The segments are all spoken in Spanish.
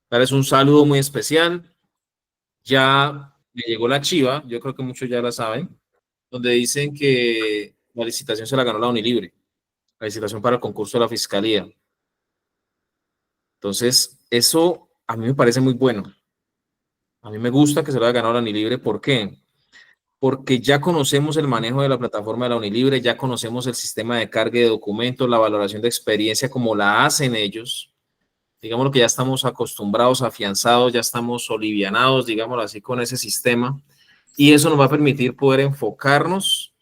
darles un saludo muy especial. Ya me llegó la chiva, yo creo que muchos ya la saben, donde dicen que la licitación se la ganó la Unilibre, la licitación para el concurso de la Fiscalía. Entonces, eso a mí me parece muy bueno. A mí me gusta que se lo haya ganado la Unilibre. ¿Por qué? Porque ya conocemos el manejo de la plataforma de la Unilibre, ya conocemos el sistema de carga de documentos, la valoración de experiencia como la hacen ellos. Digamos lo que ya estamos acostumbrados, afianzados, ya estamos olivianados, digámoslo así, con ese sistema. Y eso nos va a permitir poder enfocarnos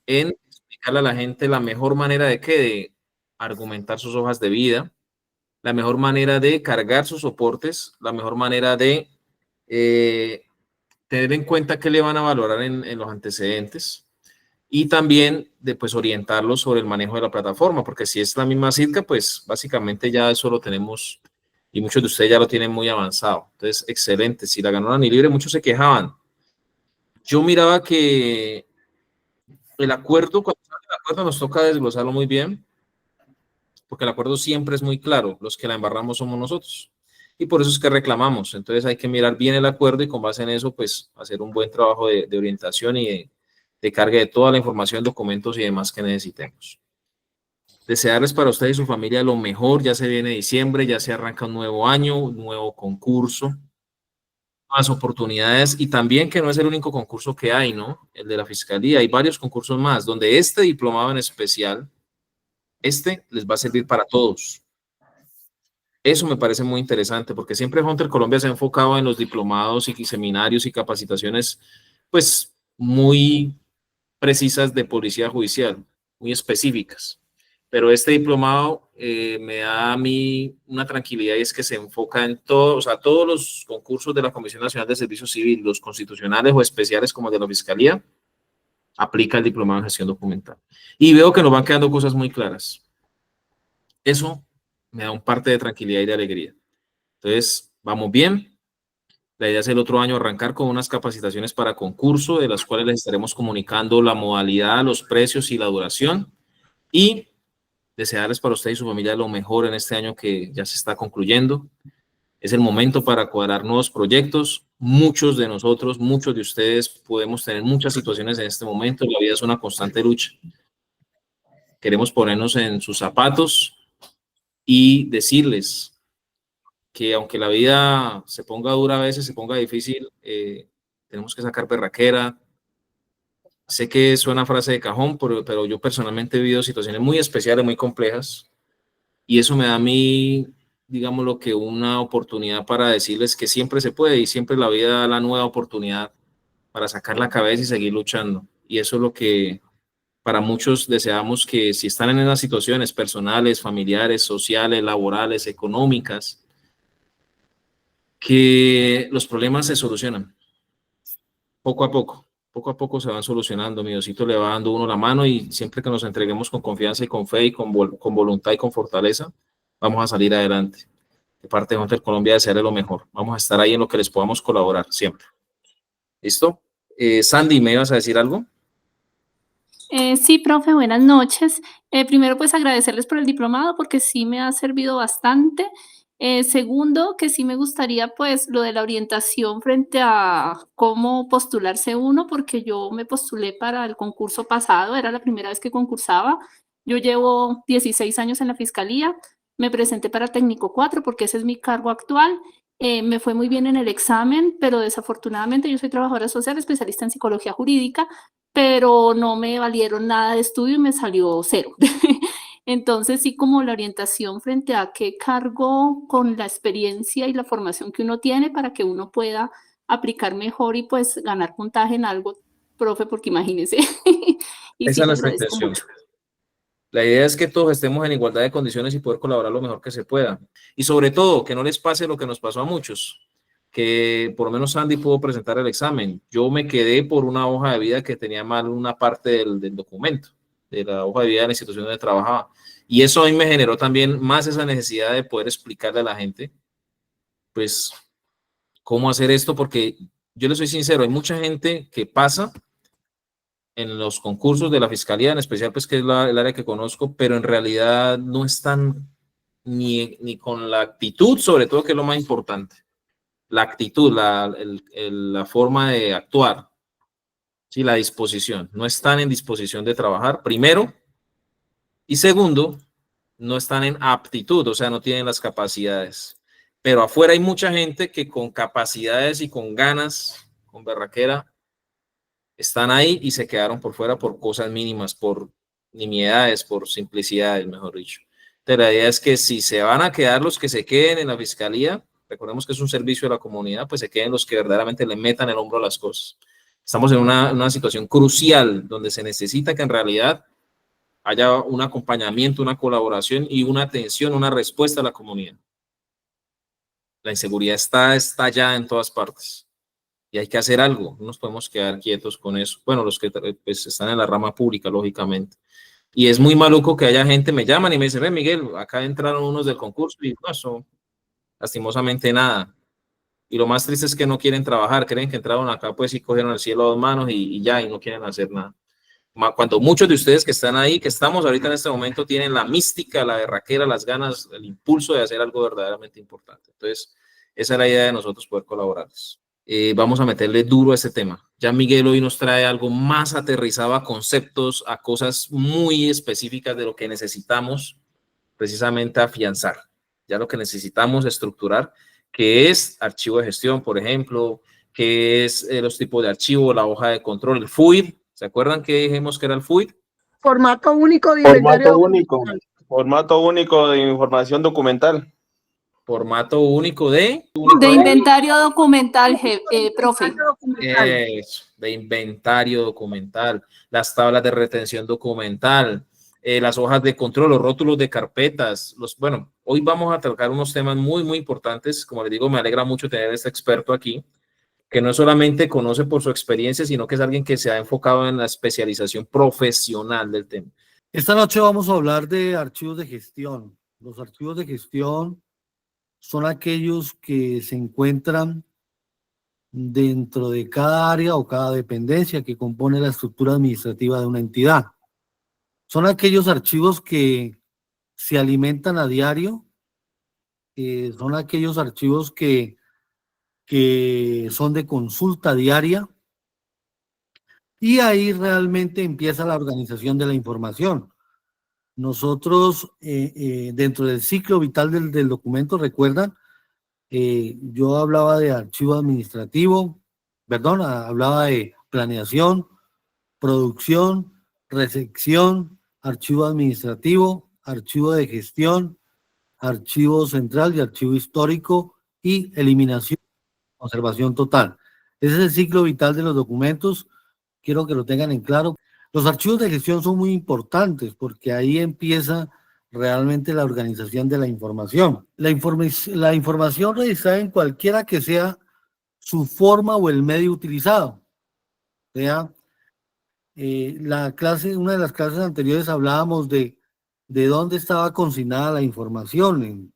en explicarle a la gente la mejor manera de argumentar sus hojas de vida, la mejor manera de cargar sus soportes, la mejor manera de eh, tener en cuenta qué le van a valorar en los antecedentes y también de pues, orientarlos sobre el manejo de la plataforma, porque si es la misma CITCA, pues básicamente ya eso lo tenemos y muchos de ustedes ya lo tienen muy avanzado. Entonces, excelente. Si la ganó la Libre, muchos se quejaban. Yo miraba que el acuerdo, cuando el acuerdo nos toca desglosarlo muy bien, porque el acuerdo siempre es muy claro, los que la embarramos somos nosotros. Y por eso es que reclamamos. Entonces hay que mirar bien el acuerdo y con base en eso, pues hacer un buen trabajo de orientación y de carga de toda la información, documentos y demás que necesitemos. Desearles para ustedes y su familia lo mejor. Ya se viene diciembre, ya se arranca un nuevo año, un nuevo concurso, más oportunidades y también que no es el único concurso que hay, ¿no? El de la Fiscalía. Hay varios concursos más donde este diplomado en especial, este les va a servir para todos. Eso me parece muy interesante porque siempre Hunter Colombia se ha enfocado en los diplomados y seminarios y capacitaciones, pues muy precisas de policía judicial, muy específicas. Pero este diplomado me da a mí una tranquilidad y es que se enfoca en todo, o sea, todos los concursos de la Comisión Nacional de Servicio Civil, los constitucionales o especiales como el de la Fiscalía, aplica el diplomado en gestión documental. Y veo que nos van quedando cosas muy claras. Eso me da un parte de tranquilidad y de alegría. Entonces, vamos bien. La idea es el otro año arrancar con unas capacitaciones para concurso, de las cuales les estaremos comunicando la modalidad, los precios y la duración. Y desearles para usted y su familia lo mejor en este año que ya se está concluyendo. Es el momento para cuadrar nuevos proyectos. Muchos de nosotros, muchos de ustedes podemos tener muchas situaciones en este momento. La vida es una constante lucha. Queremos ponernos en sus zapatos y decirles que aunque la vida se ponga dura a veces, se ponga difícil, tenemos que sacar berraquera. Sé que suena frase de cajón, pero yo personalmente he vivido situaciones muy especiales, muy complejas, y eso me da a mí, digamos, lo que una oportunidad para decirles que siempre se puede y siempre la vida da la nueva oportunidad para sacar la cabeza y seguir luchando. Y eso es lo que para muchos deseamos, que si están en esas situaciones personales, familiares, sociales, laborales, económicas, que los problemas se solucionan poco a poco. Poco a poco se van solucionando. Mi Diosito le va dando uno la mano y siempre que nos entreguemos con confianza y con fe y con voluntad y con fortaleza, vamos a salir adelante. De parte de Hunter Colombia, desearle lo mejor. Vamos a estar ahí en lo que les podamos colaborar siempre. ¿Listo? Sandy, ¿me ibas a decir algo? Sí, profe, buenas noches. Primero, pues agradecerles por el diplomado porque sí me ha servido bastante. Segundo, que sí me gustaría pues lo de la orientación frente a cómo postularse uno, porque yo me postulé para el concurso pasado, era la primera vez que concursaba. Yo llevo 16 años en la fiscalía, me presenté para técnico 4 porque ese es mi cargo actual. Me fue muy bien en el examen, pero desafortunadamente yo soy trabajadora social, especialista en psicología jurídica, pero no me valieron nada de estudio y me salió cero. Entonces, sí, como la orientación frente a qué cargo con la experiencia y la formación que uno tiene para que uno pueda aplicar mejor y pues ganar puntaje en algo, profe, porque imagínese. Y Esa sí, es le nuestra agradezco intención. mucho. La idea es que todos estemos en igualdad de condiciones y poder colaborar lo mejor que se pueda. Y sobre todo, que no les pase lo que nos pasó a muchos, que por lo menos Sandy pudo presentar el examen. Yo me quedé por una hoja de vida que tenía mal una parte del documento, de la hoja de vida de la institución donde trabajaba. Y eso a mí me generó también más esa necesidad de poder explicarle a la gente, pues, cómo hacer esto, porque yo le soy sincero, hay mucha gente que pasa en los concursos de la fiscalía, en especial, pues que es el área que conozco, pero en realidad no están ni con la actitud, sobre todo, que es lo más importante. La actitud, la forma de actuar, ¿sí? La disposición. No están en disposición de trabajar, primero, y segundo, no están en aptitud, o sea, no tienen las capacidades. Pero afuera hay mucha gente que con capacidades y con ganas, con berraquera, están ahí y se quedaron por fuera por cosas mínimas, por nimiedades, por simplicidades, mejor dicho. Entonces, la idea es que si se van a quedar los que se queden en la fiscalía, recordemos que es un servicio de la comunidad, pues se queden los que verdaderamente le metan el hombro a las cosas. Estamos en una situación crucial donde se necesita que en realidad haya un acompañamiento, una colaboración y una atención, una respuesta a la comunidad. La inseguridad está ya en todas partes y hay que hacer algo, no nos podemos quedar quietos con eso. Bueno, los que pues, están en la rama pública, lógicamente. Y es muy maluco que haya gente, me llaman y me dicen, ve Miguel, acá entraron unos del concurso y no, eso, lastimosamente nada. Y lo más triste es que no quieren trabajar, creen que entraron acá pues y cogieron el cielo a dos manos y ya, y no quieren hacer nada. Cuando muchos de ustedes que están ahí, que estamos ahorita en este momento, tienen la mística, la berraquera, las ganas, el impulso de hacer algo verdaderamente importante. Entonces, esa es la idea de nosotros, poder colaborarles. Vamos a meterle duro a este tema. Ya Miguel hoy nos trae algo más aterrizado a conceptos, a cosas muy específicas de lo que necesitamos precisamente afianzar. Ya lo que necesitamos estructurar, que es archivo de gestión, por ejemplo, que es los tipos de archivo, la hoja de control, el FUID. ¿Se acuerdan que dijimos que era el FUID? Formato único de inventario documental. Formato único de información documental. Formato único de inventario documental, profe. Eso, de inventario documental, las tablas de retención documental, las hojas de control, los rótulos de carpetas. Bueno, hoy vamos a tocar unos temas muy, muy importantes. Como les digo, me alegra mucho tener a este experto aquí, que no solamente conoce por su experiencia, sino que es alguien que se ha enfocado en la especialización profesional del tema. Esta noche vamos a hablar de archivos de gestión. Los archivos de gestión son aquellos que se encuentran dentro de cada área o cada dependencia que compone la estructura administrativa de una entidad. Son aquellos archivos que se alimentan a diario, son aquellos archivos que son de consulta diaria, y ahí realmente empieza la organización de la información. Nosotros, dentro del ciclo vital del documento, recuerdan, yo hablaba de archivo administrativo, hablaba de planeación, producción, recepción, archivo administrativo, archivo de gestión, archivo central y archivo histórico, y eliminación, conservación total. Ese es el ciclo vital de los documentos. Quiero que lo tengan en claro. Los archivos de gestión son muy importantes porque ahí empieza realmente la organización de la información. La información registrada en cualquiera que sea su forma o el medio utilizado. Una de las clases anteriores hablábamos de dónde estaba consignada la información en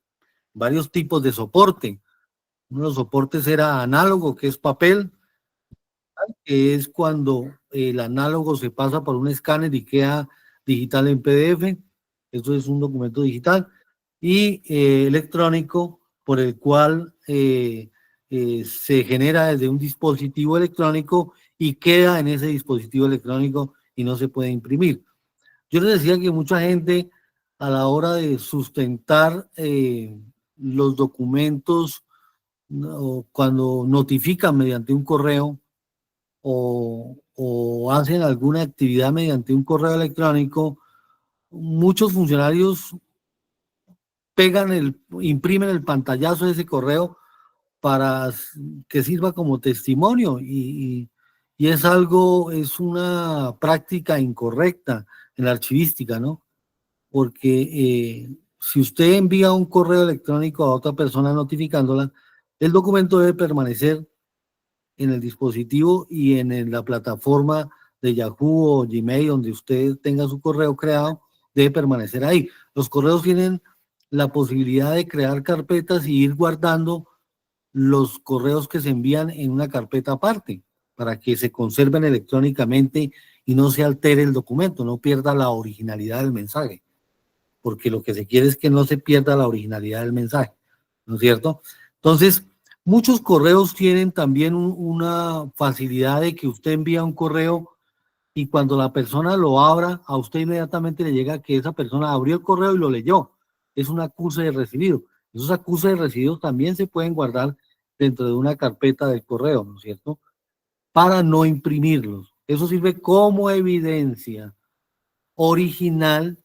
varios tipos de soporte. Uno de los soportes era análogo, que es papel, que es cuando el análogo se pasa por un escáner y queda digital en PDF. Eso es un documento digital. Y electrónico, por el cual se genera desde un dispositivo electrónico y queda en ese dispositivo electrónico y no se puede imprimir. Yo les decía que mucha gente, a la hora de sustentar los documentos, cuando notifican mediante un correo o hacen alguna actividad mediante un correo electrónico, muchos funcionarios imprimen el pantallazo de ese correo para que sirva como testimonio, y es una práctica incorrecta en la archivística, ¿no? Porque si usted envía un correo electrónico a otra persona notificándola, el documento debe permanecer en el dispositivo y en la plataforma de Yahoo o Gmail donde usted tenga su correo creado, debe permanecer ahí. Los correos tienen la posibilidad de crear carpetas y ir guardando los correos que se envían en una carpeta aparte para que se conserven electrónicamente y no se altere el documento, no pierda la originalidad del mensaje. porque lo que se quiere es que no se pierda la originalidad del mensaje, ¿no es cierto? Entonces, muchos correos tienen también una facilidad de que usted envía un correo y cuando la persona lo abra, a usted inmediatamente le llega que esa persona abrió el correo y lo leyó. Es un acuse de recibido. Esos acuses de recibidos también se pueden guardar dentro de una carpeta del correo, ¿no es cierto? Para no imprimirlos. Eso sirve como evidencia original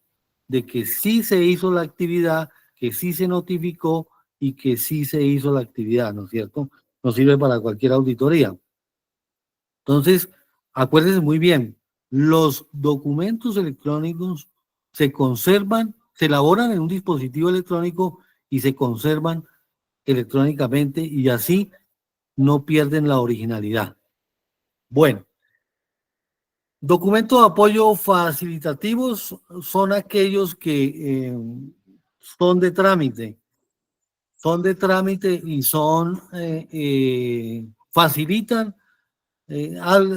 de que sí se hizo la actividad, que sí se notificó y que sí se hizo la actividad, ¿no es cierto? No sirve para cualquier auditoría. Entonces, acuérdense muy bien, los documentos electrónicos se conservan, se elaboran en un dispositivo electrónico y se conservan electrónicamente y así no pierden la originalidad. Bueno, documentos de apoyo facilitativos son aquellos que son de trámite y facilitan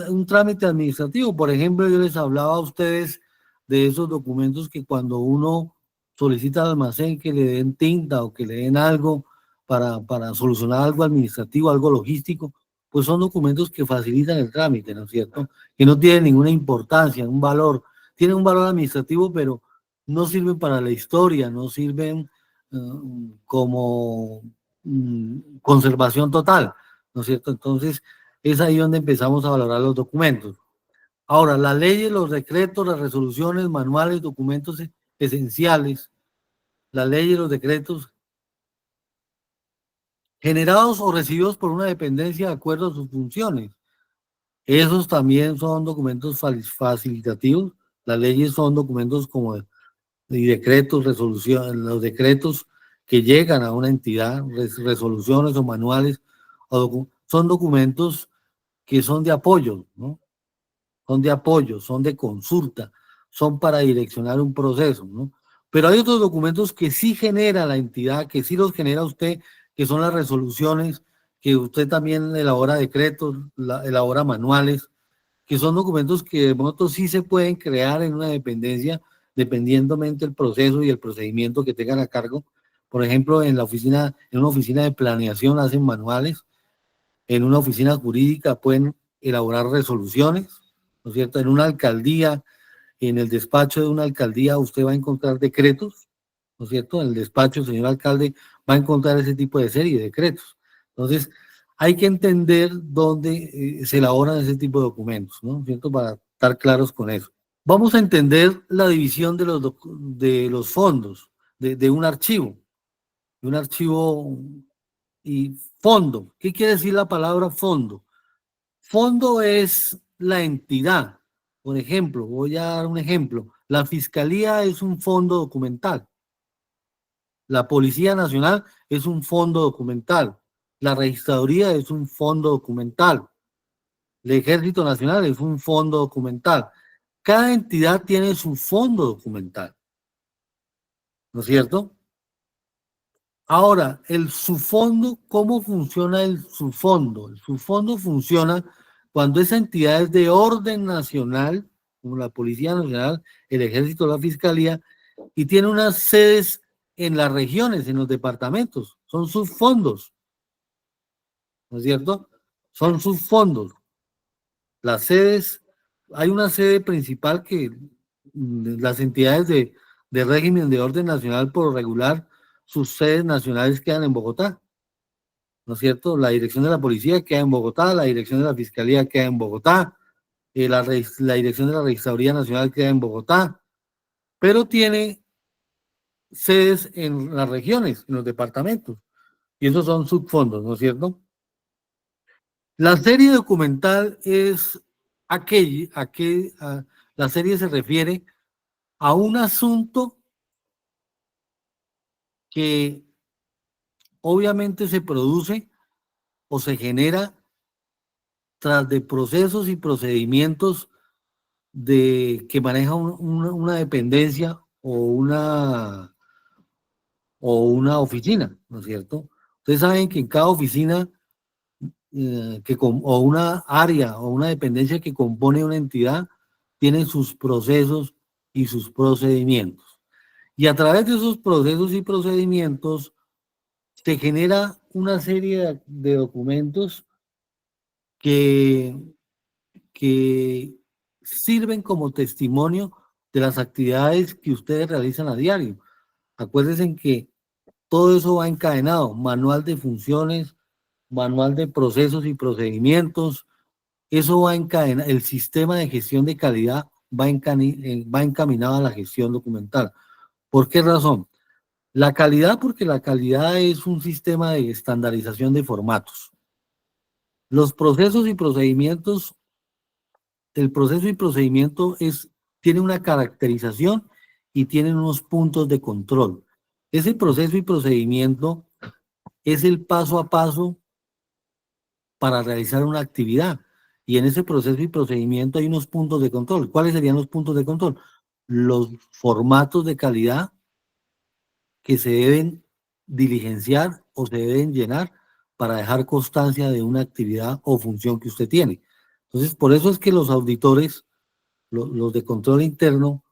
un trámite administrativo. Por ejemplo, yo les hablaba a ustedes de esos documentos que cuando uno solicita al almacén que le den tinta o que le den algo para solucionar algo administrativo, algo logístico, pues son documentos que facilitan el trámite, ¿no es cierto? Que no tienen ninguna importancia, un valor, tienen un valor administrativo, pero no sirven para la historia, no sirven como conservación total, ¿no es cierto? Entonces, es ahí donde empezamos a valorar los documentos. Ahora, las leyes, los decretos, las resoluciones, manuales, documentos esenciales, las leyes, los decretos generados o recibidos por una dependencia de acuerdo a sus funciones. Esos también son documentos facilitativos. Las leyes son documentos como y decretos, resoluciones, los decretos que llegan a una entidad, resoluciones o manuales, son documentos que son de apoyo, ¿no? Son de apoyo, son de consulta, son para direccionar un proceso, ¿no? Pero hay otros documentos que sí genera la entidad, que sí los genera usted, que son las resoluciones, que usted también elabora decretos, elabora manuales, que son documentos que de modo sí se pueden crear en una dependencia, dependientemente del proceso y el procedimiento que tengan a cargo. Por ejemplo, en una oficina de planeación hacen manuales, en una oficina jurídica pueden elaborar resoluciones, ¿no es cierto? En una alcaldía, en el despacho de una alcaldía usted va a encontrar decretos, ¿no es cierto? En el despacho, señor alcalde, va a encontrar ese tipo de serie de decretos. Entonces, hay que entender dónde se elaboran ese tipo de documentos, ¿no es cierto? Para estar claros con eso. Vamos a entender la división de los fondos, de un archivo. Y fondo. ¿Qué quiere decir la palabra fondo? Fondo es la entidad. Por ejemplo, voy a dar un ejemplo. La Fiscalía es un fondo documental. La Policía Nacional es un fondo documental. La Registraduría es un fondo documental. El Ejército Nacional es un fondo documental. Cada entidad tiene su fondo documental. ¿No es cierto? Ahora, el subfondo, ¿cómo funciona el subfondo? El subfondo funciona cuando esa entidad es de orden nacional, como la Policía Nacional, el Ejército, la Fiscalía, y tiene unas sedes en las regiones, en los departamentos. Son subfondos. ¿No es cierto? Son subfondos. Las sedes, hay una sede principal que las entidades de régimen de orden nacional por regular, sus sedes nacionales quedan en Bogotá, ¿no es cierto? La dirección de la policía queda en Bogotá, la dirección de la fiscalía queda en Bogotá, la dirección de la Registraduría Nacional queda en Bogotá, pero tiene sedes en las regiones, en los departamentos, y esos son subfondos, ¿no es cierto? La serie documental es la serie se refiere a un asunto que obviamente se produce o se genera tras de procesos y procedimientos que maneja una dependencia o una oficina, ¿no es cierto? Ustedes saben que en cada oficina o una área o una dependencia que compone una entidad tiene sus procesos y sus procedimientos. Y a través de esos procesos y procedimientos se genera una serie de documentos que sirven como testimonio de las actividades que ustedes realizan a diario. Acuérdense que todo eso va encadenado, manual de funciones, manual de procesos y procedimientos, eso va encadenado, el sistema de gestión de calidad va encaminado a la gestión documental. ¿Por qué razón? La calidad, porque la calidad es un sistema de estandarización de formatos. Los procesos y procedimientos, el proceso y procedimiento tiene una caracterización y tiene unos puntos de control. Ese proceso y procedimiento es el paso a paso para realizar una actividad. Y en ese proceso y procedimiento hay unos puntos de control. ¿Cuáles serían los puntos de control? Los formatos de calidad que se deben diligenciar o se deben llenar para dejar constancia de una actividad o función que usted tiene. Entonces, por eso es que los auditores, los de control interno,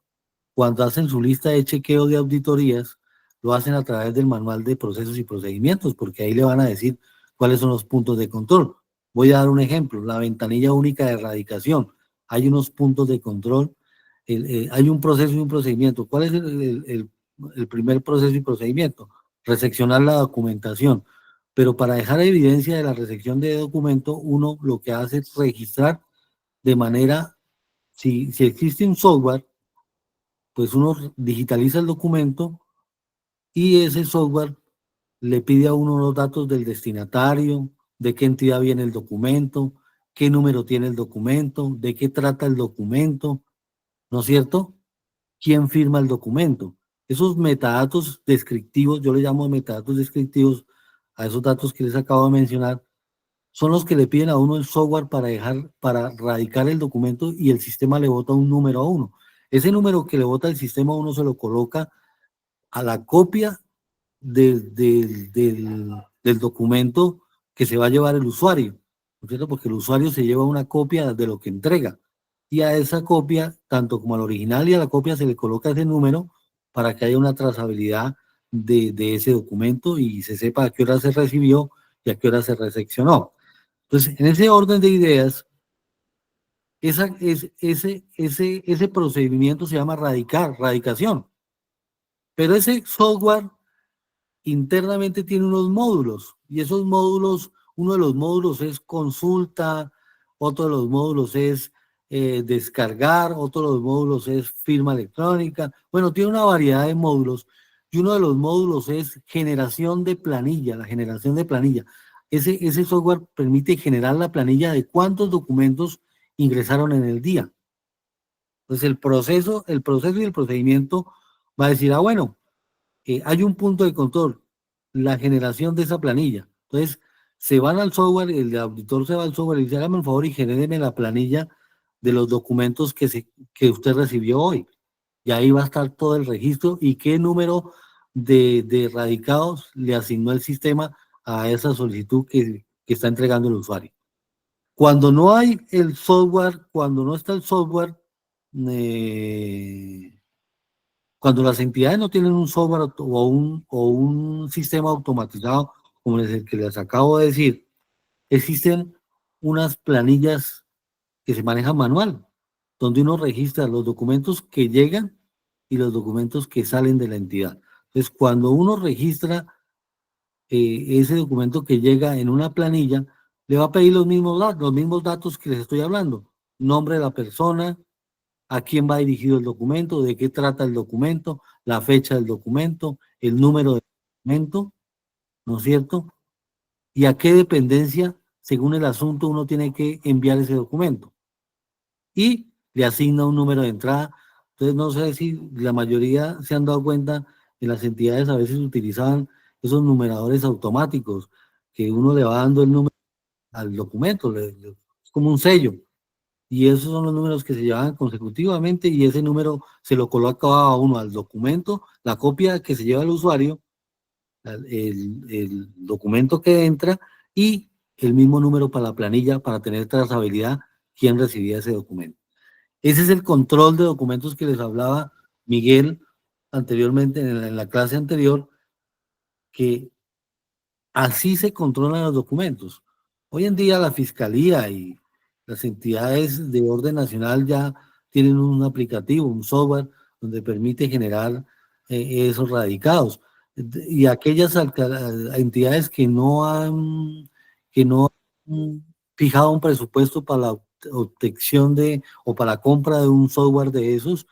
cuando hacen su lista de chequeo de auditorías, lo hacen a través del manual de procesos y procedimientos, porque ahí le van a decir cuáles son los puntos de control. Voy a dar un ejemplo, la ventanilla única de erradicación. Hay unos puntos de control, hay un proceso y un procedimiento. ¿Cuál es el primer proceso y procedimiento? Recepcionar la documentación. Pero para dejar evidencia de la recepción de documento, uno lo que hace es registrar de manera, si existe un software, pues uno digitaliza el documento y ese software le pide a uno los datos del destinatario, de qué entidad viene el documento, qué número tiene el documento, de qué trata el documento, ¿no es cierto? ¿Quién firma el documento? Esos metadatos descriptivos, yo le llamo metadatos descriptivos a esos datos que les acabo de mencionar, son los que le piden a uno el software para radicar el documento y el sistema le bota un número a uno. Ese número que le bota el sistema a uno se lo coloca a la copia del documento que se va a llevar el usuario, ¿no es cierto? Porque el usuario se lleva una copia de lo que entrega y a esa copia, tanto como al original y a la copia, se le coloca ese número para que haya una trazabilidad de ese documento y se sepa a qué hora se recibió y a qué hora se recepcionó. Entonces, en ese orden de ideas, ese procedimiento se llama radicación. Pero ese software internamente tiene unos módulos y esos módulos, uno de los módulos es consulta, otro de los módulos es descargar, otro de los módulos es firma electrónica. Bueno, tiene una variedad de módulos y uno de los módulos es generación de planilla, la generación de planilla. Ese software permite generar la planilla de cuántos documentos ingresaron en el día. Entonces el proceso y el procedimiento va a decir, bueno, hay un punto de control, la generación de esa planilla. Entonces, se van al software, el auditor se va al software y dice, hágame el favor y genéreme la planilla de los documentos que usted recibió hoy. Y ahí va a estar todo el registro y qué número de radicados le asignó el sistema a esa solicitud que está entregando el usuario. Cuando no hay el software, cuando no está el software, cuando las entidades no tienen un software o un sistema automatizado, como el que les acabo de decir, existen unas planillas que se manejan manual, donde uno registra los documentos que llegan y los documentos que salen de la entidad. Entonces, cuando uno registra ese documento que llega en una planilla, le va a pedir los mismos datos que les estoy hablando. Nombre de la persona, a quién va dirigido el documento, de qué trata el documento, la fecha del documento, el número del documento, ¿no es cierto? Y a qué dependencia, según el asunto, uno tiene que enviar ese documento. Y le asigna un número de entrada. Entonces, no sé si la mayoría se han dado cuenta que las entidades a veces utilizaban esos numeradores automáticos, que uno le va dando el número al documento, es como un sello. Y esos son los números que se llevan consecutivamente y ese número se lo coloca a uno al documento, la copia que se lleva el usuario, el documento que entra y el mismo número para la planilla para tener trazabilidad quién recibía ese documento. Ese es el control de documentos que les hablaba Miguel anteriormente, en la clase anterior, que así se controlan los documentos. Hoy en día la Fiscalía y las entidades de orden nacional ya tienen un aplicativo, un software, donde permite generar esos radicados. Y aquellas entidades que no han fijado un presupuesto para la obtención o para la compra de un software de esos,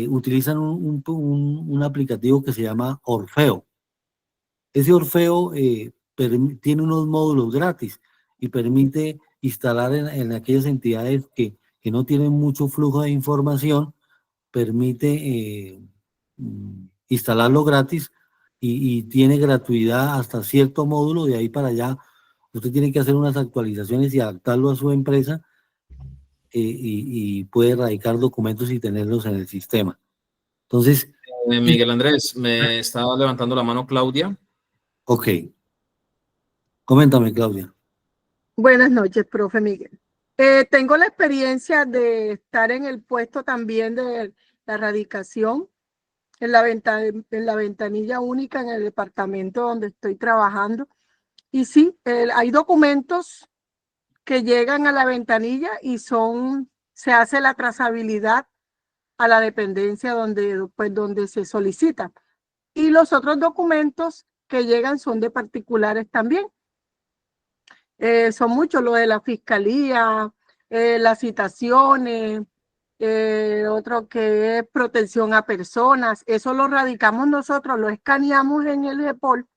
utilizan un aplicativo que se llama Orfeo. Ese Orfeo tiene unos módulos gratis y permite instalar en aquellas entidades que no tienen mucho flujo de información, permite instalarlo gratis y tiene gratuidad hasta cierto módulo. De ahí para allá usted tiene que hacer unas actualizaciones y adaptarlo a su empresa, y puede radicar documentos y tenerlos en el sistema. Entonces, Miguel Andrés, me estaba levantando la mano Claudia. ok. Coméntame, Claudia. Buenas noches, profe Miguel. Tengo la experiencia de estar en el puesto también de la radicación en la ventanilla única en el departamento donde estoy trabajando. Y sí, hay documentos que llegan a la ventanilla y se hace la trazabilidad a la dependencia donde se solicita. Y los otros documentos que llegan son de particulares también. Son muchos, lo de la fiscalía, las citaciones, otro que es protección a personas. Eso lo radicamos nosotros, lo escaneamos en el GEPOL,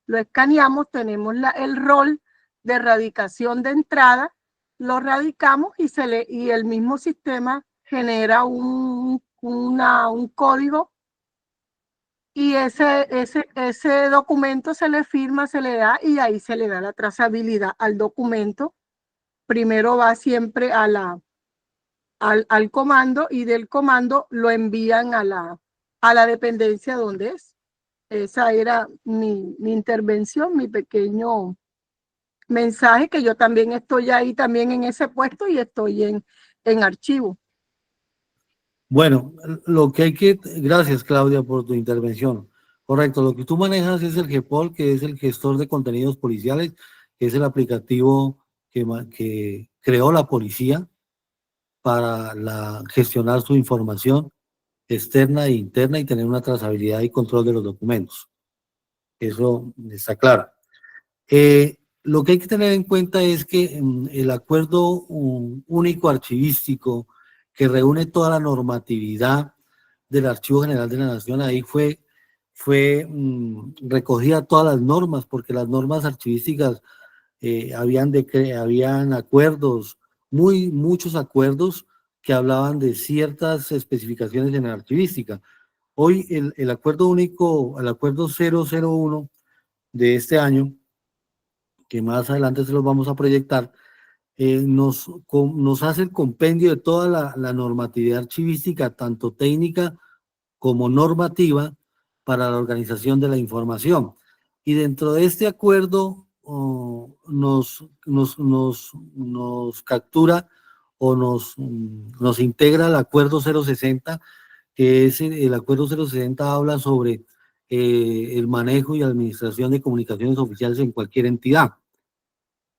lo escaneamos, tenemos el rol de radicación de entrada, lo radicamos y el mismo sistema genera un código, y ese documento se le firma, se le da, y ahí se le da la trazabilidad al documento. Primero va siempre al comando, y del comando lo envían a la dependencia donde es. Esa era mi intervención, mi pequeño mensaje, que yo también estoy ahí también en ese puesto y estoy en archivo. Bueno, gracias, Claudia, por tu intervención. Correcto, lo que tú manejas es el GEPOL, que es el gestor de contenidos policiales, que es el aplicativo que creó la policía para gestionar su información externa e interna y tener una trazabilidad y control de los documentos. Eso está claro. Lo que hay que tener en cuenta es que el acuerdo único archivístico, que reúne toda la normatividad del Archivo General de la Nación, ahí fue recogida todas las normas, porque las normas archivísticas, habían acuerdos, muchos acuerdos que hablaban de ciertas especificaciones en la archivística. Hoy el acuerdo único, el acuerdo 001 de este año, que más adelante se los vamos a proyectar, nos hace el compendio de toda la normatividad archivística, tanto técnica como normativa, para la organización de la información. Y dentro de este acuerdo nos captura o nos integra el acuerdo 060, que es el acuerdo 060 habla sobre el manejo y administración de comunicaciones oficiales en cualquier entidad.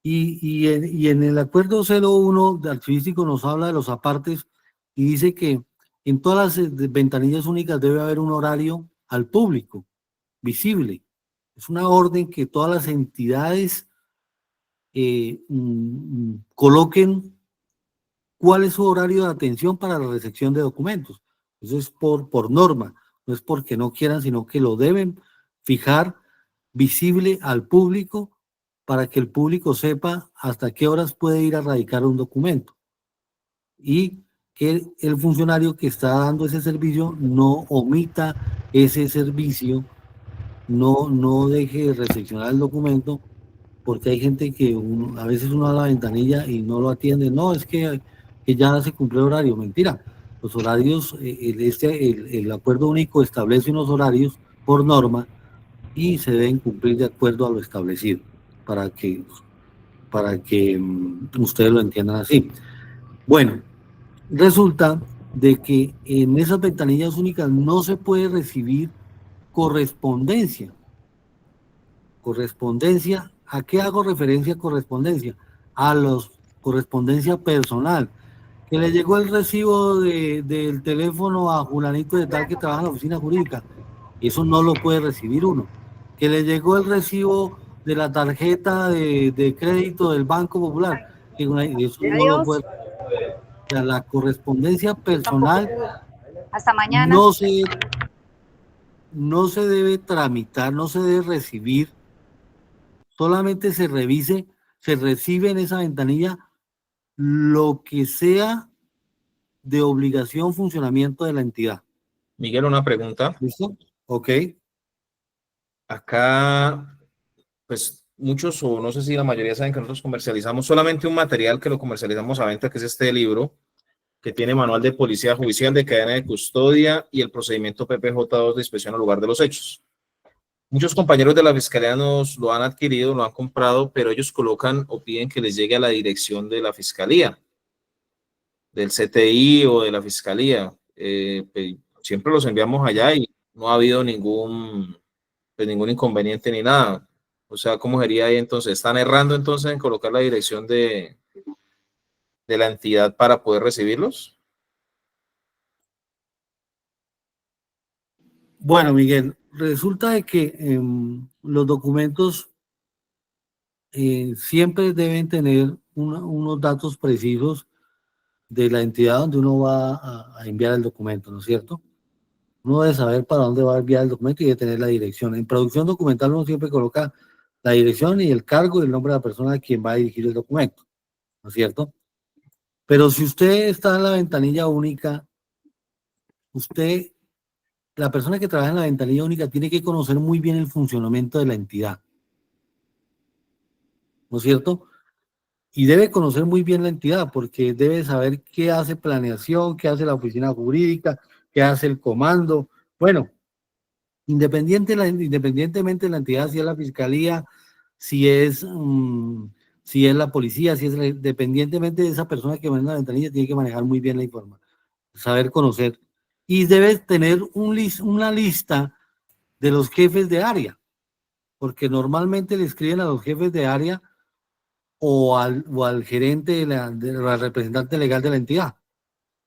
Y en el acuerdo 01 de archivístico nos habla de los apartes y dice que en todas las ventanillas únicas debe haber un horario al público, visible. Es una orden que todas las entidades coloquen cuál es su horario de atención para la recepción de documentos. Eso es por norma, no es porque no quieran, sino que lo deben fijar visible al público, para que el público sepa hasta qué horas puede ir a radicar un documento, y que el funcionario que está dando ese servicio no omita ese servicio, no deje de recepcionar el documento, porque hay gente que a veces uno a la ventanilla y no lo atiende. No, es que ya se cumplió el horario. Mentira. Los horarios, el acuerdo único establece unos horarios por norma y se deben cumplir de acuerdo a lo establecido, para que ustedes lo entiendan así. Bueno, resulta de que en esas ventanillas únicas no se puede recibir correspondencia. Correspondencia, ¿a qué hago referencia correspondencia? A los correspondencia personal. Que le llegó el recibo del teléfono a fulanito de tal que trabaja en la oficina jurídica. Eso no lo puede recibir uno. Que le llegó el recibo de la tarjeta de crédito del Banco Popular. Que eso no lo puede. O sea, la correspondencia personal Hasta mañana. no se debe tramitar, no se debe recibir. Solamente se recibe en esa ventanilla lo que sea de obligación funcionamiento de la entidad. Miguel, una pregunta. ¿Listo? Ok. Acá, pues muchos, o no sé si la mayoría saben que nosotros comercializamos solamente un material que lo comercializamos a venta, que es este libro, que tiene manual de policía judicial, de cadena de custodia y el procedimiento PPJ-2 de inspección al lugar de los hechos. Muchos compañeros de la fiscalía nos lo han adquirido, lo han comprado, pero ellos colocan o piden que les llegue a la dirección de la fiscalía, del CTI o de la fiscalía. Pues, siempre los enviamos allá y no ha habido ningún inconveniente ni nada. O sea, ¿cómo sería ahí entonces? ¿Están errando entonces en colocar la dirección de la entidad para poder recibirlos? Bueno, Miguel, resulta de que los documentos siempre deben tener unos datos precisos de la entidad donde uno va a enviar el documento, ¿no es cierto? Uno debe saber para dónde va a enviar el documento y debe tener la dirección. En producción documental uno siempre coloca la dirección y el cargo y el nombre de la persona a quien va a dirigir el documento, ¿no es cierto? Pero si usted está en la ventanilla única, la persona que trabaja en la ventanilla única tiene que conocer muy bien el funcionamiento de la entidad, ¿no es cierto? Y debe conocer muy bien la entidad porque debe saber qué hace planeación, qué hace la oficina jurídica, qué hace el comando. Bueno, independientemente de la entidad, si es la fiscalía, si es la policía, independientemente de esa persona que maneja la ventanilla, tiene que manejar muy bien la información, saber conocer. Y debe tener una lista de los jefes de área, porque normalmente le escriben a los jefes de área o al gerente de la representante legal de la entidad.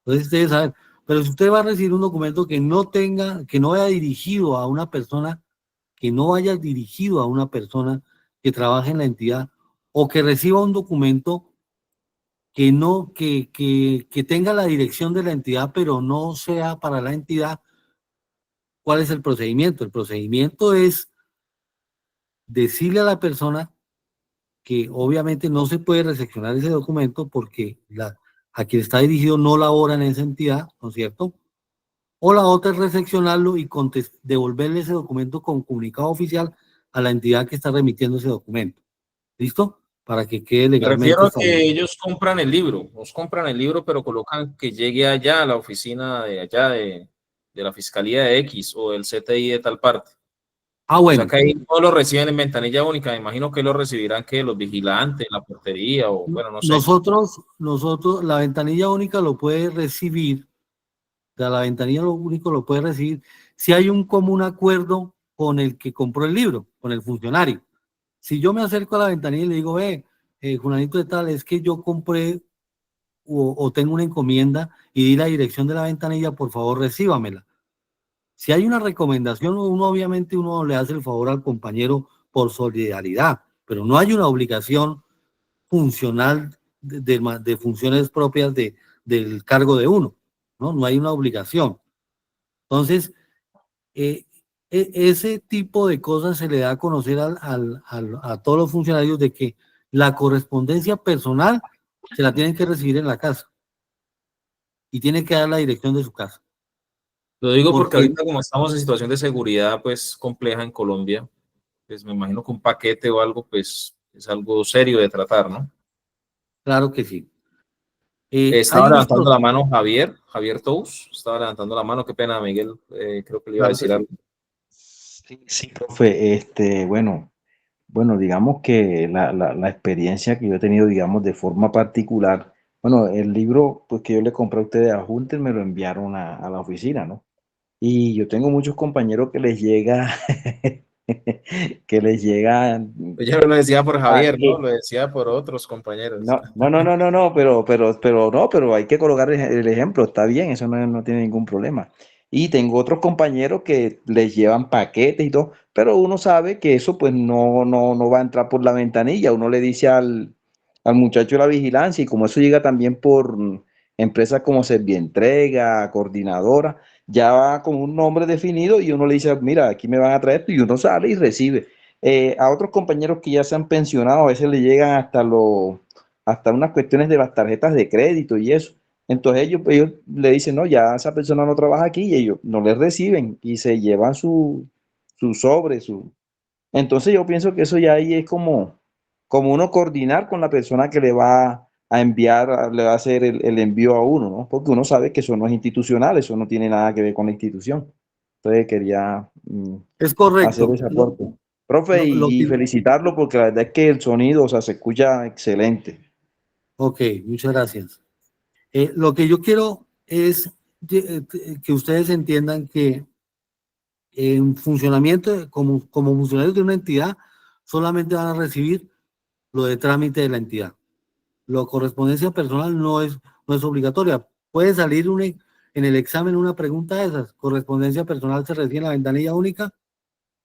Entonces debe saber. Pero si usted va a recibir un documento que no vaya dirigido a una persona, que trabaje en la entidad, o que reciba un documento que tenga la dirección de la entidad, pero no sea para la entidad, ¿cuál es el procedimiento? El procedimiento es decirle a la persona que obviamente no se puede recepcionar ese documento porque a quien está dirigido no labora en esa entidad, ¿no es cierto? O la otra es recepcionarlo y devolverle ese documento con comunicado oficial a la entidad que está remitiendo ese documento. ¿Listo? Para que quede Me legalmente refiero a establecido. que ellos compran el libro, nos compran el libro, pero colocan que llegue allá a la oficina de allá de la Fiscalía de X o el CTI de tal parte. Ah, O sea bueno. que ahí no lo reciben en ventanilla única. Me imagino que lo recibirán que los vigilantes, la portería o bueno, no sé. Nosotros, la ventanilla única lo puede recibir, la ventanilla único lo puede recibir si hay un común acuerdo con el que compró el libro, con el funcionario. Si yo me acerco a la ventanilla y le digo, Juanito de tal, es que yo compré o tengo una encomienda y di la dirección de la ventanilla, por favor recíbamela. Si hay una recomendación, obviamente uno le hace el favor al compañero por solidaridad, pero no hay una obligación funcional de funciones propias del cargo de uno, ¿no? No hay una obligación. Entonces, ese tipo de cosas se le da a conocer a todos los funcionarios de que la correspondencia personal se la tienen que recibir en la casa y tienen que dar la dirección de su casa. Lo digo porque ahorita como estamos en situación de seguridad pues compleja en Colombia, pues me imagino que un paquete o algo pues es algo serio de tratar, ¿no? Claro que sí. Estaba levantando la mano Javier Tous, estaba levantando la mano, qué pena Miguel, creo que le iba a decir algo. Sí, profe, bueno, digamos que la experiencia que yo he tenido, digamos, de forma particular, Bueno, el libro pues, que yo le compré a ustedes a Hunter me lo enviaron a la oficina, ¿no? Y yo tengo muchos compañeros que les llega, que les llega Pues yo no lo decía por Javier, ¿no? paquete. Lo decía por otros compañeros. No, pero hay que colocar el ejemplo, está bien, eso no tiene ningún problema. Y tengo otros compañeros que les llevan paquetes y todo, pero uno sabe que eso pues no va a entrar por la ventanilla, uno le dice al muchacho de la vigilancia y como eso llega también por empresas como Servientrega, Coordinadora, ya va con un nombre definido y uno le dice, mira, aquí me van a traer esto y uno sale y recibe. A otros compañeros que ya se han pensionado, a veces le llegan hasta unas cuestiones de las tarjetas de crédito y eso. Entonces ellos le dicen, no, ya esa persona no trabaja aquí y ellos no le reciben y se llevan su sobre, su... Entonces yo pienso que eso ya ahí es como uno coordinar con la persona que le va a enviar, le va a hacer el envío a uno, ¿no? Porque uno sabe que eso no es institucional, eso no tiene nada que ver con la institución. Entonces quería Es hacer correcto. ese aporte. Profe, y felicitarlo porque la verdad es que el sonido, o sea, se escucha excelente. Ok, muchas gracias. Lo que yo quiero es que ustedes entiendan que en funcionamiento, como funcionarios de una entidad, solamente van a recibir lo de trámite de la entidad. La correspondencia personal no es obligatoria. Puede salir en el examen una pregunta de esas. Correspondencia personal se recibe en la ventanilla única,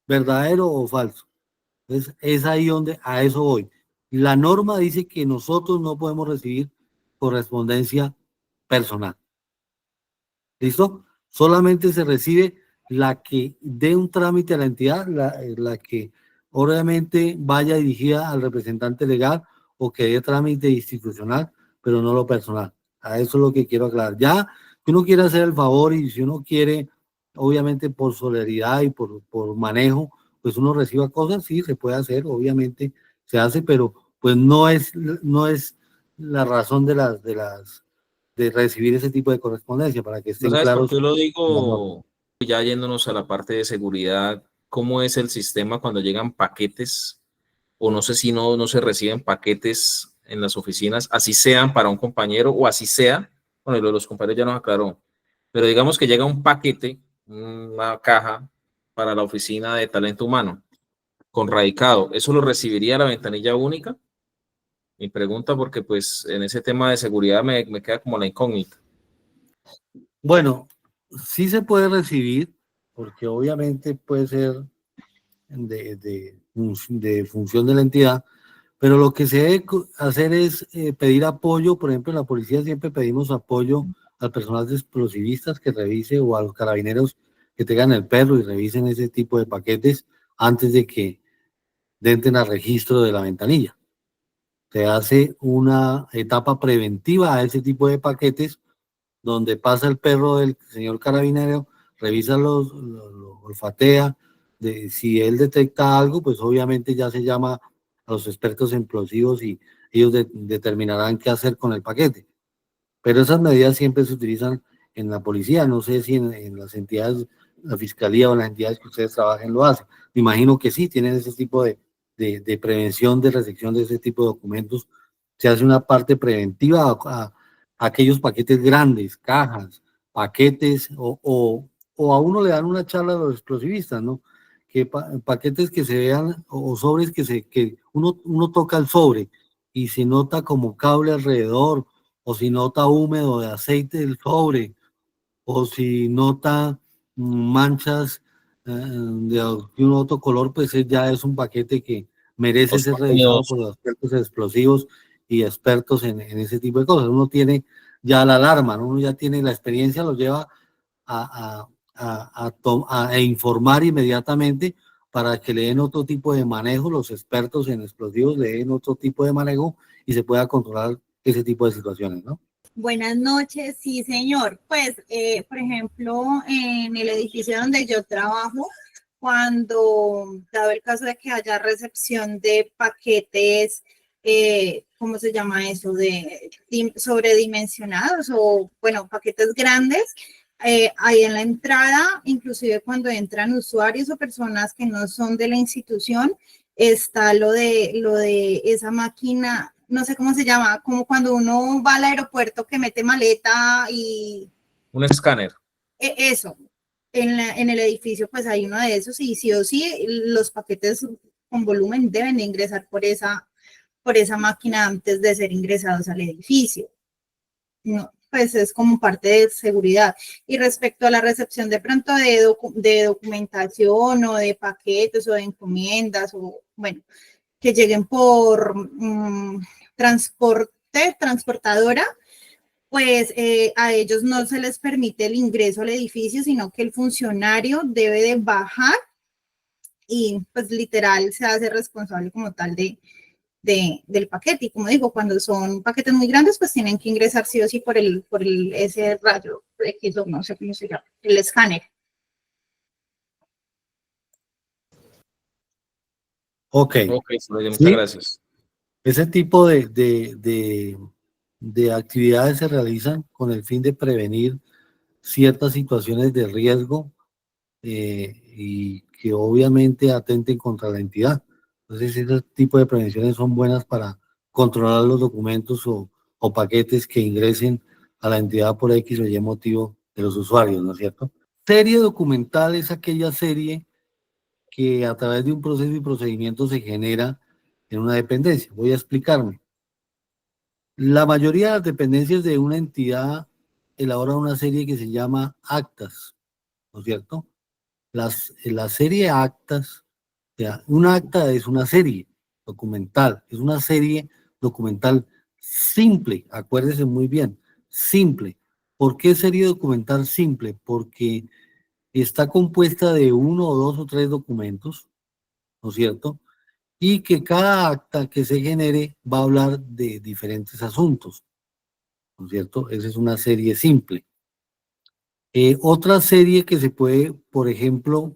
verdadero o falso. Entonces, es ahí donde a eso voy. La norma dice que nosotros no podemos recibir correspondencia personal. ¿Listo? Solamente se recibe la que dé un trámite a la entidad, la que obviamente vaya dirigida al representante legal o que dé trámite institucional, pero no lo personal. A eso es lo que quiero aclarar. Ya, si uno quiere hacer el favor y si uno quiere, obviamente por solidaridad y por manejo, pues uno reciba cosas, sí, se puede hacer, obviamente se hace, pero pues no es la razón de recibir ese tipo de correspondencia, para que ¿No estén sabes por qué claros lo las normas. digo? Ya yéndonos a la parte de seguridad, ¿cómo es el sistema cuando llegan paquetes? O no sé si no se reciben paquetes en las oficinas, así sean para un compañero o así sea. Bueno, lo de los compañeros ya nos aclaró. Pero digamos que llega un paquete, una caja para la oficina de talento humano con radicado. ¿Eso lo recibiría la ventanilla única? Mi pregunta, porque pues en ese tema de seguridad me queda como la incógnita. Bueno, sí se puede recibir, porque obviamente puede ser de función de la entidad, pero lo que se debe hacer es pedir apoyo. Por ejemplo, en la policía siempre pedimos apoyo al personal de explosivistas que revise, o a los carabineros que tengan el perro y revisen ese tipo de paquetes antes de que entren al registro de la ventanilla. Se hace una etapa preventiva a ese tipo de paquetes, donde pasa el perro del señor carabinero, revisa lo olfatea, si él detecta algo, pues obviamente ya se llama a los expertos en explosivos y ellos determinarán qué hacer con el paquete. Pero esas medidas siempre se utilizan en la policía, no sé si en las entidades, la fiscalía o en las entidades que ustedes trabajen lo hacen. Me imagino que sí, tienen ese tipo de prevención, de recepción de ese tipo de documentos. Se hace una parte preventiva a aquellos paquetes grandes, cajas, paquetes, o a uno le dan una charla a los explosivistas, ¿no? Que paquetes que se vean, o sobres que uno toca el sobre y se nota como cable alrededor, o si nota húmedo de aceite del sobre, o si nota manchas de algún otro color, pues ya es un paquete que merece Los ser revisado sonidos. por los expertos explosivos y expertos en ese tipo de cosas. Uno tiene ya la alarma, ¿no? Uno ya tiene la experiencia, lo lleva a informar inmediatamente para que le den otro tipo de manejo, los expertos en explosivos le den otro tipo de manejo y se pueda controlar ese tipo de situaciones, ¿no? Buenas noches, sí señor. Pues, por ejemplo, en el edificio donde yo trabajo, cuando dado el caso de que haya recepción de paquetes, ¿cómo se llama eso? Sobredimensionados o, bueno, paquetes grandes, ahí en la entrada, inclusive cuando entran usuarios o personas que no son de la institución, está lo de esa máquina no sé cómo se llama, como cuando uno va al aeropuerto que mete maleta y Un escáner. eso, en el edificio pues hay uno de esos y sí o sí los paquetes con volumen deben de ingresar por esa máquina antes de ser ingresados al edificio. No, pues es como parte de seguridad. Y respecto a la recepción de pronto de documentación o de paquetes o de encomiendas o bueno, que lleguen por transportadora, pues a ellos no se les permite el ingreso al edificio, sino que el funcionario debe de bajar y pues literal se hace responsable como tal del paquete. Y como digo, cuando son paquetes muy grandes, pues tienen que ingresar sí o sí por ese rayo X, o no sé cómo se llama, el escáner. Ok. Ok, Soraya, muchas Sí, gracias. ese tipo de actividades se realizan con el fin de prevenir ciertas situaciones de riesgo y que obviamente atenten contra la entidad. Entonces, ese tipo de prevenciones son buenas para controlar los documentos o paquetes que ingresen a la entidad por X o Y motivo de los usuarios, ¿no es cierto? Serie documental es aquella serie que a través de un proceso y procedimiento se genera en una dependencia. Voy a explicarme. La mayoría de las dependencias de una entidad elabora una serie que se llama actas, ¿no es cierto? La serie de actas, o sea, un acta es una serie documental, es una serie documental simple, acuérdese muy bien, simple. ¿Por qué serie documental simple? Porque está compuesta de uno o dos o tres documentos, ¿no es cierto? Y que cada acta que se genere va a hablar de diferentes asuntos, ¿no es cierto? Esa es una serie simple. Otra serie que se puede, por ejemplo,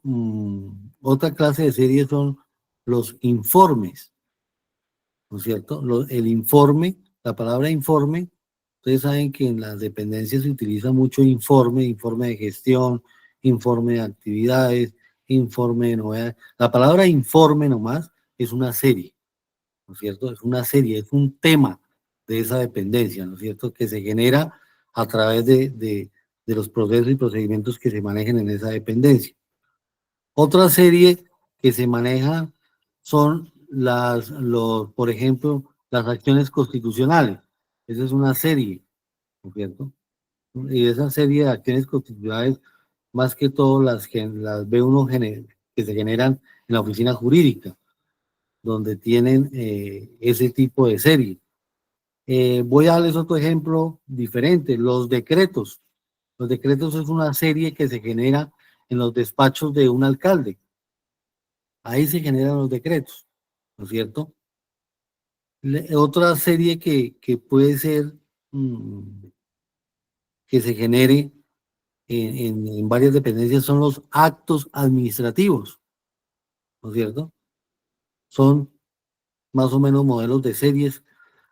otra clase de series son los informes, ¿no es cierto? El informe, la palabra informe, ustedes saben que en las dependencias se utiliza mucho informe, informe de gestión, informe de actividades, informe de novedades. La palabra informe nomás es una serie, ¿no es cierto? Es una serie, es un tema de esa dependencia, ¿no es cierto? Que se genera a través de los procesos y procedimientos que se manejen en esa dependencia. Otra serie que se maneja son por ejemplo, las acciones constitucionales. Esa es una serie, ¿no es cierto? Y esa serie de acciones constitucionales, más que todo las ve uno que se generan en la oficina jurídica, donde tienen ese tipo de serie. Voy a darles otro ejemplo diferente, los decretos. Los decretos es una serie que se genera en los despachos de un alcalde. Ahí se generan los decretos, ¿no es cierto? Otra serie que puede ser que se genere en varias dependencias son los actos administrativos, ¿no es cierto? Son más o menos modelos de series.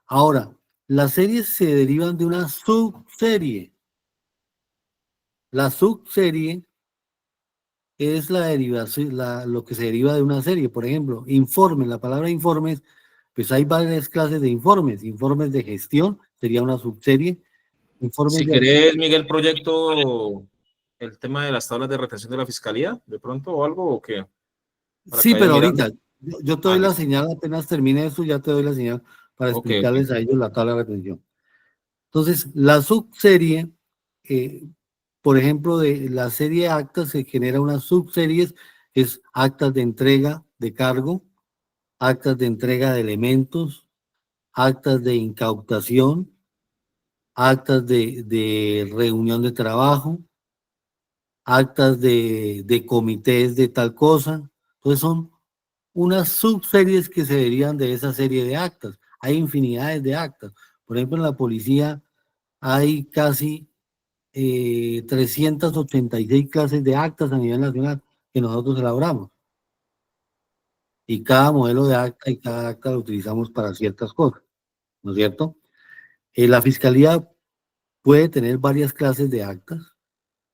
Ahora, las series se derivan de una subserie. La subserie es la derivación, lo que se deriva de una serie. Por ejemplo, informe, la palabra informes, pues hay varias clases de informes. Informes de gestión sería una subserie. Informes Si de... querés, Miguel, proyecto el tema de las tablas de retención de la fiscalía, de pronto o algo, o qué, para que Sí, vayan pero mirando. ahorita, yo te doy la Listo. señal, apenas termine eso, ya te doy la señal para Ok, explicarles a ellos la tabla de retención. Entonces, la subserie, por ejemplo, de la serie de actas se genera unas subseries, es actas de entrega de cargo, actas de entrega de elementos, actas de incautación, actas de reunión de trabajo, actas de comités de tal cosa. Entonces son unas subseries que se derivan de esa serie de actas. Hay infinidades de actas. Por ejemplo, en la policía hay casi 386 clases de actas a nivel nacional que nosotros elaboramos. Y cada modelo de acta y cada acta lo utilizamos para ciertas cosas, ¿no es cierto? La fiscalía puede tener varias clases de actas,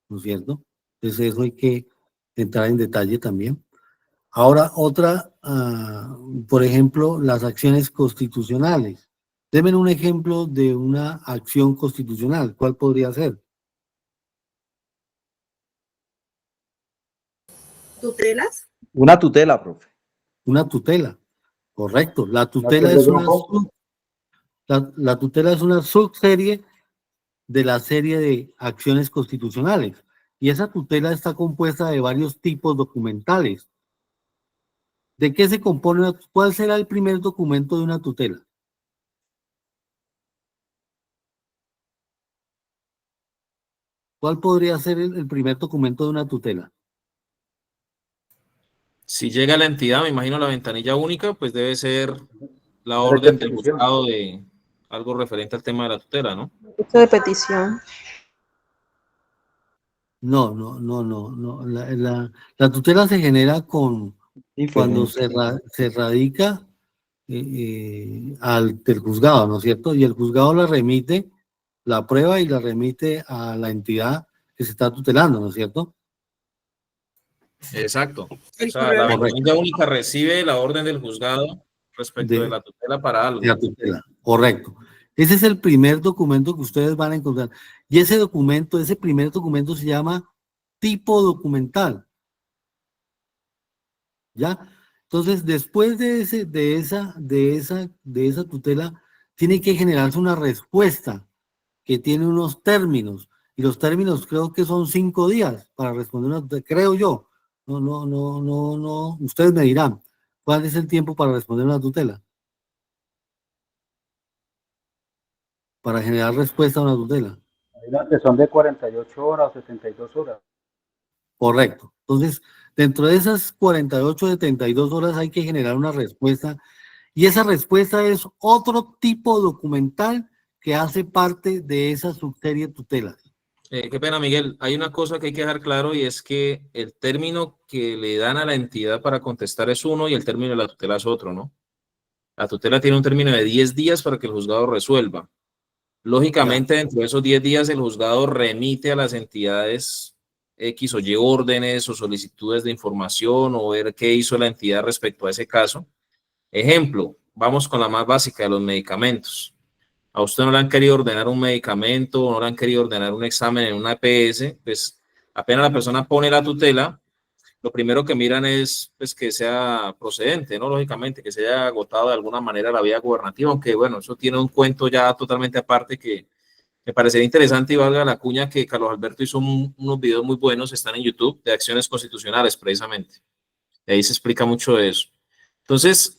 ¿no es cierto? Entonces eso hay que entrar en detalle también. Ahora, otra, por ejemplo, las acciones constitucionales. Deme un ejemplo de una acción constitucional. ¿Cuál podría ser? ¿Tutelas? Una tutela, profe. Una tutela. Correcto. La tutela es la tutela es una subserie de la serie de acciones constitucionales. Y esa tutela está compuesta de varios tipos documentales. ¿De qué se compone? ¿Cuál será el primer documento de una tutela? ¿Cuál podría ser el primer documento de una tutela? Si llega la entidad, me imagino la ventanilla única, pues debe ser la orden del juzgado de algo referente al tema de la tutela, ¿no? Derecho de petición. No. La tutela se genera cuando se radica del juzgado, ¿no es cierto? Y el juzgado la remite, la aprueba y la remite a la entidad que se está tutelando, ¿no es cierto? Exacto. O sea, la ventanilla única recibe la orden del juzgado respecto de la tutela para algo. De la tutela, correcto. Ese es el primer documento que ustedes van a encontrar. Y ese documento, ese primer documento se llama tipo documental. ¿Ya? Entonces, después de esa tutela, tiene que generarse una respuesta que tiene unos términos. Y los términos creo que son 5 días para responder una tutela, creo yo. No. Ustedes me dirán, ¿cuál es el tiempo para responder una tutela? Para generar respuesta a una tutela. Que son de 48 horas o 72 horas. Correcto. Entonces, dentro de esas 48 o 72 horas hay que generar una respuesta y esa respuesta es otro tipo documental que hace parte de esa subserie de tutelas. Qué pena, Miguel. Hay una cosa que hay que dejar claro y es que el término que le dan a la entidad para contestar es uno y el término de la tutela es otro, ¿no? La tutela tiene un término de 10 días para que el juzgado resuelva. Lógicamente, dentro de esos 10 días, el juzgado remite a las entidades X o Y órdenes o solicitudes de información o ver qué hizo la entidad respecto a ese caso. Ejemplo, vamos con la más básica de los medicamentos. A usted no le han querido ordenar un medicamento o no le han querido ordenar un examen en una EPS, pues apenas la persona pone la tutela, lo primero que miran es pues, que sea procedente, ¿no? Lógicamente, que se haya agotado de alguna manera la vía gubernativa, aunque bueno, eso tiene un cuento ya totalmente aparte que me parecería interesante y valga la cuña que Carlos Alberto hizo unos videos muy buenos, están en YouTube, de acciones constitucionales precisamente. Y ahí se explica mucho de eso. Entonces,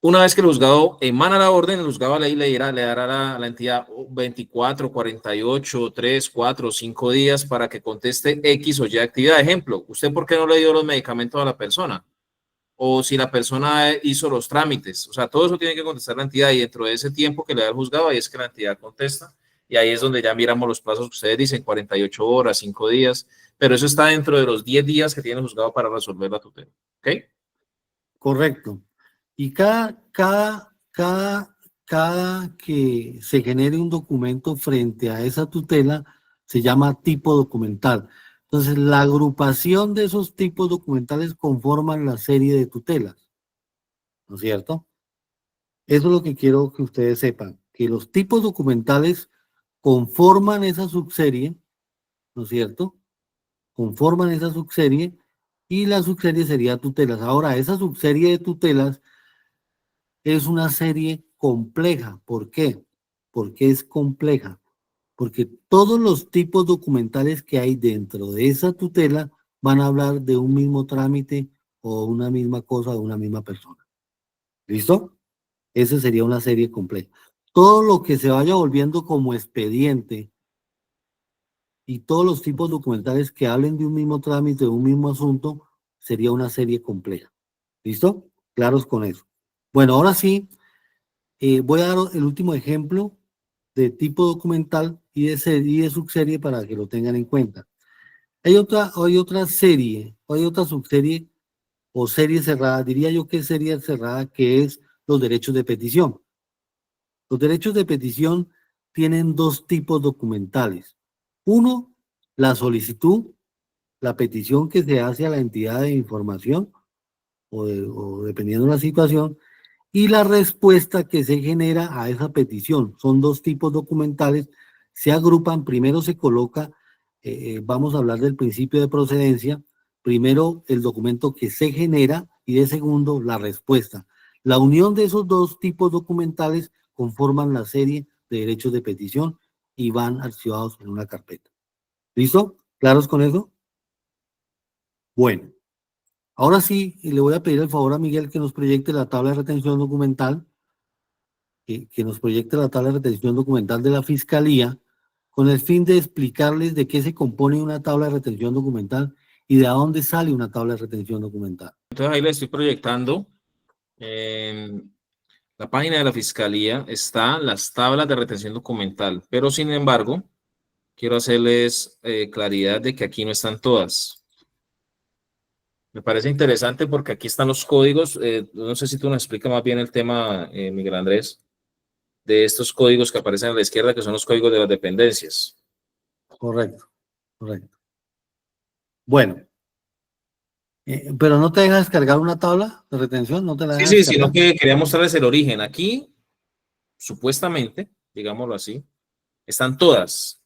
una vez que el juzgado emana la orden, el juzgado le dará a la entidad 24, 48, 3, 4, 5 días para que conteste X o Y actividad. Ejemplo, ¿usted por qué no le dio los medicamentos a la persona? O si la persona hizo los trámites. O sea, todo eso tiene que contestar la entidad y dentro de ese tiempo que le da el juzgado, ahí es que la entidad contesta. Y ahí es donde ya miramos los plazos que ustedes dicen, 48 horas, 5 días. Pero eso está dentro de los 10 días que tiene el juzgado para resolver la tutela. ¿Ok? Correcto. Y cada que se genere un documento frente a esa tutela se llama tipo documental. Entonces, la agrupación de esos tipos documentales conforman la serie de tutelas, ¿no es cierto? Eso es lo que quiero que ustedes sepan, que los tipos documentales conforman esa subserie, ¿no es cierto? Conforman esa subserie y la subserie sería tutelas. Ahora, esa subserie de tutelas es una serie compleja. ¿Por qué? Porque es compleja. Porque todos los tipos documentales que hay dentro de esa tutela van a hablar de un mismo trámite o una misma cosa de una misma persona. ¿Listo? Esa sería una serie compleja. Todo lo que se vaya volviendo como expediente y todos los tipos documentales que hablen de un mismo trámite, de un mismo asunto, sería una serie compleja. ¿Listo? Claros con eso. Bueno, ahora sí, voy a dar el último ejemplo de tipo documental y de subserie para que lo tengan en cuenta. Hay otra serie, hay otra subserie o serie cerrada, diría yo que es serie cerrada, que es los derechos de petición. Los derechos de petición tienen dos tipos documentales. Uno, la solicitud, la petición que se hace a la entidad de información o dependiendo de la situación, y la respuesta que se genera a esa petición. Son dos tipos documentales, se agrupan, primero se coloca, vamos a hablar del principio de procedencia, primero el documento que se genera y de segundo la respuesta. La unión de esos dos tipos documentales conforman la serie de derechos de petición y van archivados en una carpeta. ¿Listo? ¿Claros con eso? Bueno, ahora sí, le voy a pedir el favor a Miguel que nos proyecte la tabla de retención documental, que nos proyecte la tabla de retención documental de la Fiscalía, con el fin de explicarles de qué se compone una tabla de retención documental y de dónde sale una tabla de retención documental. Entonces ahí le estoy proyectando. En la página de la Fiscalía están las tablas de retención documental, pero sin embargo, quiero hacerles claridad de que aquí no están todas. Me parece interesante porque aquí están los códigos. No sé si tú nos explicas más bien el tema, Miguel Andrés, de estos códigos que aparecen a la izquierda, que son los códigos de las dependencias. Correcto, correcto. Bueno, pero no te deja descargar una tabla de retención, no te la deja Sí, descargar. sino que quería mostrarles el origen. Aquí, supuestamente, digámoslo así, están todas.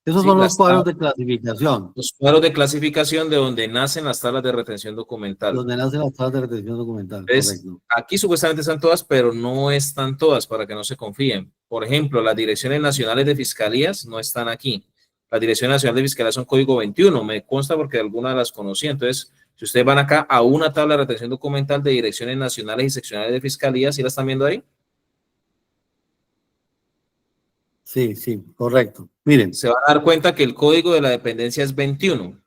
Esos ¿Sí? son los cuadros de clasificación, Los cuadros de clasificación de donde nacen las tablas de retención documental. donde nacen las tablas de retención documental, Entonces, correcto. aquí supuestamente están todas, pero no están todas para que no se confíen. Por ejemplo, las direcciones nacionales de fiscalías no están aquí. La Dirección Nacional de Fiscalía son código 21, me consta porque algunas las conocí. Entonces, si ustedes van acá a una tabla de retención documental de direcciones nacionales y seccionales de fiscalía, ¿sí la están viendo ahí? Sí, sí, correcto. Miren, Se van a dar cuenta que el código de la dependencia es 21.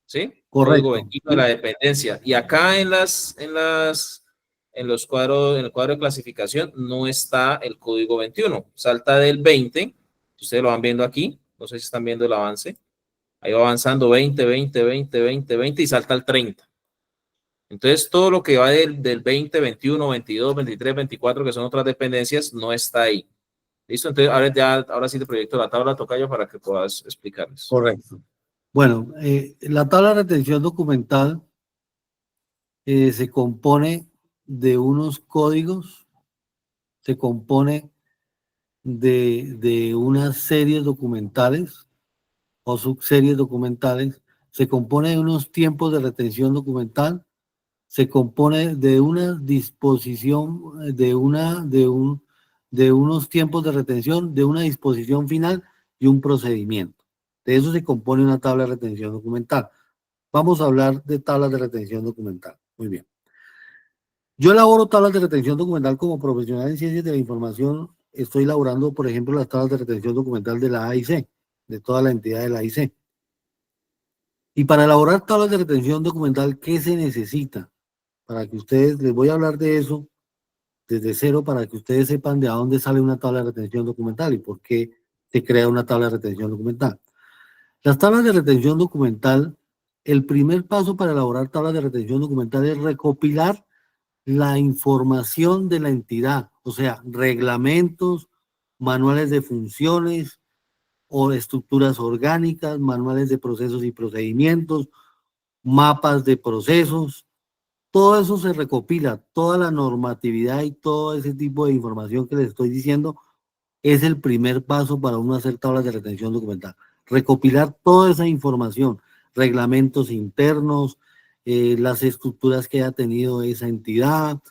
¿Sí? Código correcto. 21 de la dependencia. Y acá en los cuadros, en el cuadro de clasificación no está el código 21. Salta del 20. Ustedes lo van viendo aquí. No sé si están viendo el avance. Ahí va avanzando 20, 20, 20, 20, 20 y salta al 30. Entonces, todo lo que va del 20, 21, 22, 23, 24, que son otras dependencias, no está ahí. ¿Listo? Entonces, ahora sí te proyecto la tabla, tocayo, para que puedas explicarles. Correcto. Bueno, la tabla de retención documental se compone de unos códigos, se compone de unas series documentales o subseries documentales, se compone de unos tiempos de retención documental, se compone de una disposición, de unos tiempos de retención, de una disposición final y un procedimiento. De eso se compone una tabla de retención documental. Vamos a hablar de tablas de retención documental. Muy bien. Yo elaboro tablas de retención documental como profesional en ciencias de la información. Estoy elaborando, por ejemplo, las tablas de retención documental de la AIC, de toda la entidad de la AIC. Y para elaborar tablas de retención documental, ¿qué se necesita? Para que ustedes, les voy a hablar de eso desde cero, para que ustedes sepan de dónde sale una tabla de retención documental y por qué se crea una tabla de retención documental. Las tablas de retención documental, el primer paso para elaborar tablas de retención documental es recopilar la información de la entidad, o sea, reglamentos, manuales de funciones o estructuras orgánicas, manuales de procesos y procedimientos, mapas de procesos. Todo eso se recopila, toda la normatividad y todo ese tipo de información que les estoy diciendo es el primer paso para uno hacer tablas de retención documental. Recopilar toda esa información, reglamentos internos, las estructuras que haya tenido esa entidad,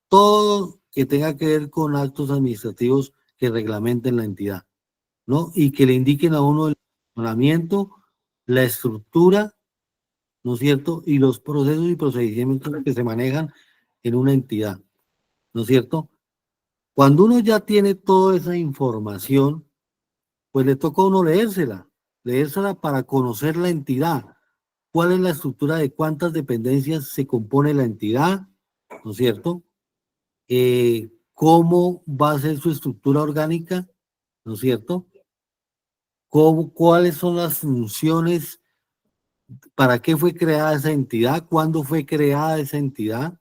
todo que tenga que ver con actos administrativos que reglamenten la entidad, ¿no? Y que le indiquen a uno el funcionamiento, la estructura, ¿no es cierto? Y los procesos y procedimientos que se manejan en una entidad, ¿no es cierto? Cuando uno ya tiene toda esa información, pues le toca a uno leérsela para conocer la entidad, cuál es la estructura de cuántas dependencias se compone la entidad, ¿no es cierto? Cómo va a ser su estructura orgánica, ¿no es cierto? Cuáles son las funciones, para qué fue creada esa entidad, cuándo fue creada esa entidad,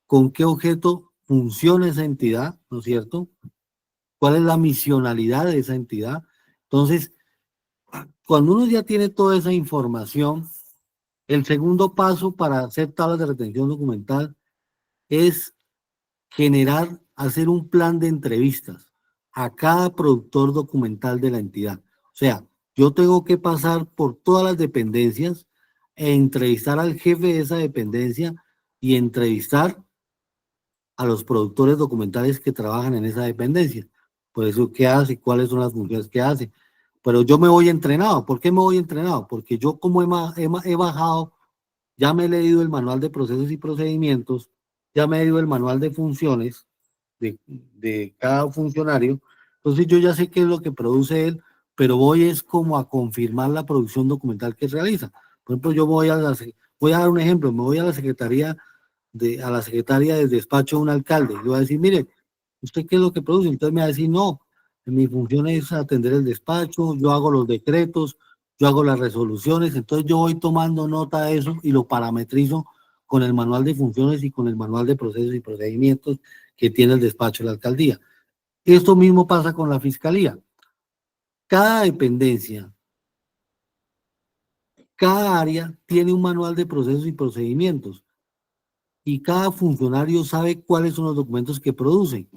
con qué objeto funciona esa entidad, ¿no es cierto? ¿Cuál es la misionalidad de esa entidad? Entonces, cuando uno ya tiene toda esa información, el segundo paso para hacer tablas de retención documental es hacer un plan de entrevistas a cada productor documental de la entidad. O sea, yo tengo que pasar por todas las dependencias e entrevistar al jefe de esa dependencia y entrevistar a los productores documentales que trabajan en esa dependencia. Por eso, ¿qué hace? ¿Cuáles son las funciones que hace? Pero yo me voy entrenado. ¿Por qué me voy entrenado? Porque yo como he bajado, ya me he leído el manual de procesos y procedimientos, ya me he leído el manual de funciones de cada funcionario, entonces yo ya sé qué es lo que produce él, pero voy es como a confirmar la producción documental que realiza. Por ejemplo, yo voy a dar un ejemplo, me voy a la secretaría a la secretaria del despacho de un alcalde, le voy a decir, mire, ¿usted qué es lo que produce? Entonces me va a decir, no, mi función es atender el despacho, yo hago los decretos, yo hago las resoluciones, entonces yo voy tomando nota de eso y lo parametrizo con el manual de funciones y con el manual de procesos y procedimientos que tiene el despacho de la alcaldía. Esto mismo pasa con la fiscalía. Cada dependencia, cada área tiene un manual de procesos y procedimientos y cada funcionario sabe cuáles son los documentos que producen.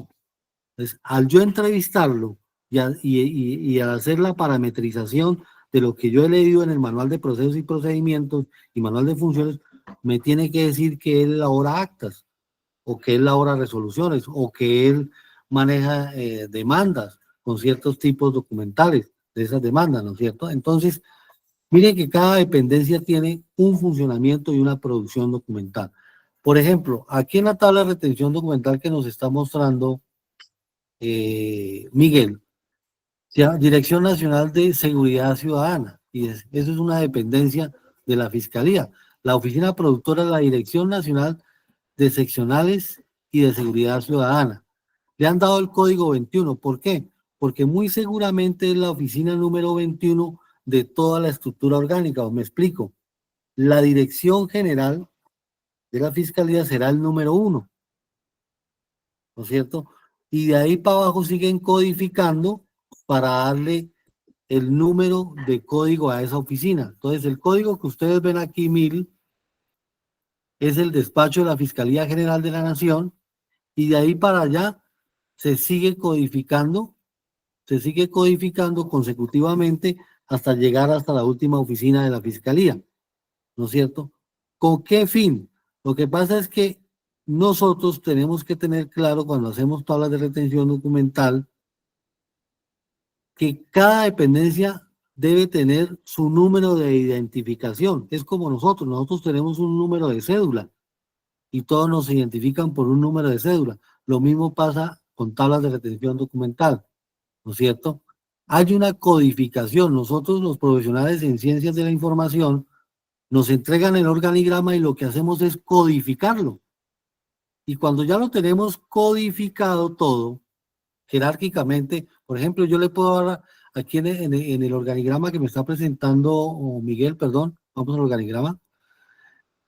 Entonces, al yo entrevistarlo y al hacer la parametrización de lo que yo he leído en el manual de procesos y procedimientos y manual de funciones, me tiene que decir que él elabora actas, o que él elabora resoluciones, o que él maneja demandas con ciertos tipos documentales de esas demandas, ¿no es cierto? Entonces, miren que cada dependencia tiene un funcionamiento y una producción documental. Por ejemplo, aquí en la tabla de retención documental que nos está mostrando Miguel, se llama Dirección Nacional de Seguridad Ciudadana, y eso es una dependencia de la Fiscalía. La oficina productora es la Dirección Nacional de Seccionales y de Seguridad Ciudadana. Le han dado el código 21. ¿Por qué? Porque muy seguramente es la oficina número 21 de toda la estructura orgánica. Os me explico. La Dirección General de la Fiscalía será el número 1, ¿no es cierto? Y de ahí para abajo siguen codificando para darle el número de código a esa oficina. Entonces, el código que ustedes ven aquí, 1000, es el despacho de la Fiscalía General de la Nación, y de ahí para allá se sigue codificando consecutivamente hasta llegar hasta la última oficina de la Fiscalía, ¿no es cierto? ¿Con qué fin? Lo que pasa es que nosotros tenemos que tener claro cuando hacemos tablas de retención documental que cada dependencia debe tener su número de identificación. Es como nosotros tenemos un número de cédula y todos nos identifican por un número de cédula. Lo mismo pasa con tablas de retención documental, ¿no es cierto? Hay una codificación. Nosotros, los profesionales en ciencias de la información, nos entregan el organigrama y lo que hacemos es codificarlo. Y cuando ya lo tenemos codificado todo, jerárquicamente, por ejemplo, yo le puedo dar aquí en el organigrama que me está presentando Miguel, perdón, vamos al organigrama,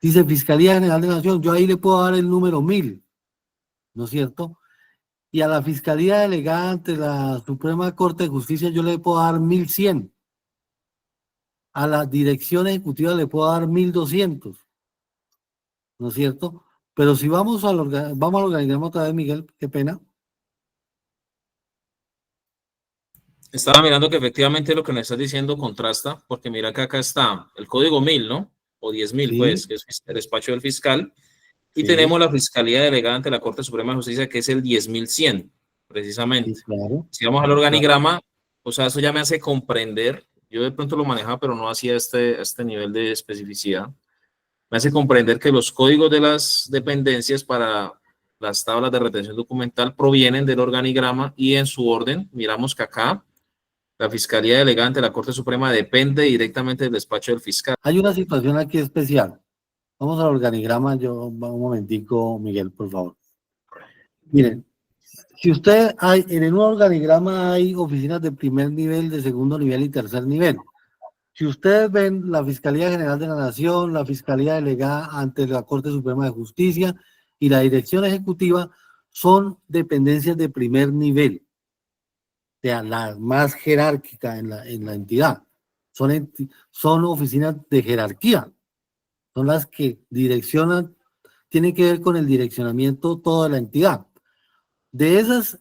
dice Fiscalía General de la Nación, yo ahí le puedo dar el número 1000, ¿no es cierto? Y a la Fiscalía Delegada ante la Suprema Corte de Justicia yo le puedo dar 1100. A la Dirección Ejecutiva le puedo dar 1200, ¿no es cierto? Pero si vamos al organigrama otra vez, Miguel, qué pena. Estaba mirando que efectivamente lo que me estás diciendo contrasta, porque mira que acá está el código 1000, ¿no? O 10.000, Sí. pues, que es el despacho del fiscal. Y Sí. tenemos la Fiscalía Delegada ante la Corte Suprema de Justicia, que es el 10.100, precisamente. Sí, claro. Si vamos al organigrama, o sea, eso ya me hace comprender, yo de pronto lo manejaba, pero no hacía este nivel de especificidad. Me hace comprender que los códigos de las dependencias para las tablas de retención documental provienen del organigrama y en su orden, miramos que acá la Fiscalía Delegada ante la Corte Suprema depende directamente del despacho del fiscal. Hay una situación aquí especial. Vamos al organigrama, un momentico, Miguel, por favor. Miren, si usted en un organigrama hay oficinas de primer nivel, de segundo nivel y tercer nivel. Si ustedes ven la Fiscalía General de la Nación, la Fiscalía Delegada ante la Corte Suprema de Justicia y la Dirección Ejecutiva, son dependencias de primer nivel, o sea, la más jerárquica en la entidad. Son oficinas de jerarquía, son las que direccionan tiene que ver con el direccionamiento toda la entidad. De esas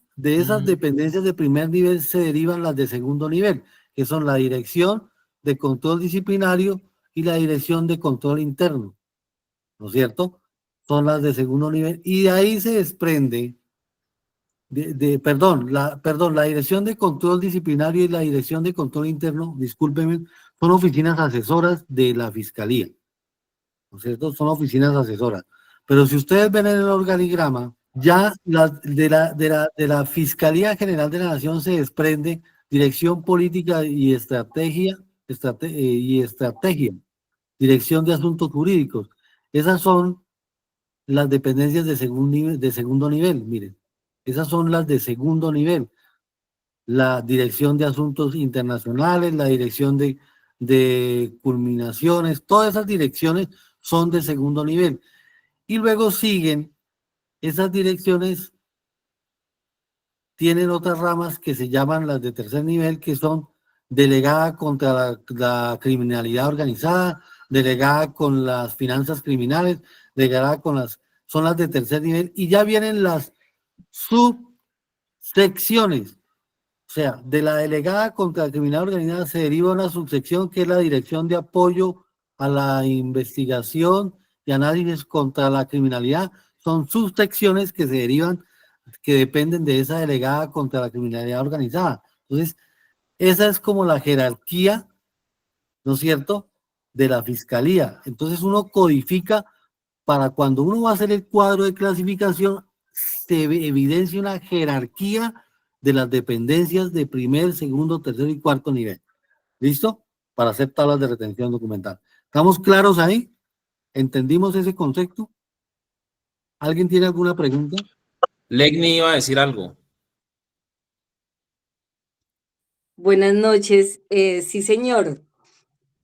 dependencias de primer nivel se derivan las de segundo nivel, que son la dirección de control disciplinario y la dirección de control interno, ¿no es cierto? Son las de segundo nivel y de ahí se desprende, la dirección de control disciplinario y la dirección de control interno, discúlpenme, son oficinas asesoras de la Fiscalía, ¿no es cierto? Son oficinas asesoras. Pero si ustedes ven en el organigrama, ya de la Fiscalía General de la Nación se desprende Dirección Política y Estrategia, Dirección de Asuntos Jurídicos. Esas son las dependencias de segundo nivel, miren. Esas son las de segundo nivel. La Dirección de Asuntos Internacionales, la Dirección de Culminaciones, todas esas direcciones son de segundo nivel. Y luego siguen, esas direcciones tienen otras ramas que se llaman las de tercer nivel, que son delegada contra la criminalidad organizada, delegada con las finanzas criminales, delegada son las de tercer nivel, y ya vienen las subsecciones. O sea, de la delegada contra la criminalidad organizada se deriva una subsección que es la Dirección de Apoyo a la Investigación y Análisis contra la Criminalidad. Son subsecciones que se derivan, que dependen de esa delegada contra la criminalidad organizada. Entonces, esa es como la jerarquía, ¿no es cierto?, de la Fiscalía. Entonces uno codifica para cuando uno va a hacer el cuadro de clasificación, se evidencia una jerarquía de las dependencias de primer, segundo, tercer y cuarto nivel. ¿Listo? Para hacer tablas de retención documental. ¿Estamos claros ahí? ¿Entendimos ese concepto? ¿Alguien tiene alguna pregunta? Legni iba a decir algo. Buenas noches. Sí, señor.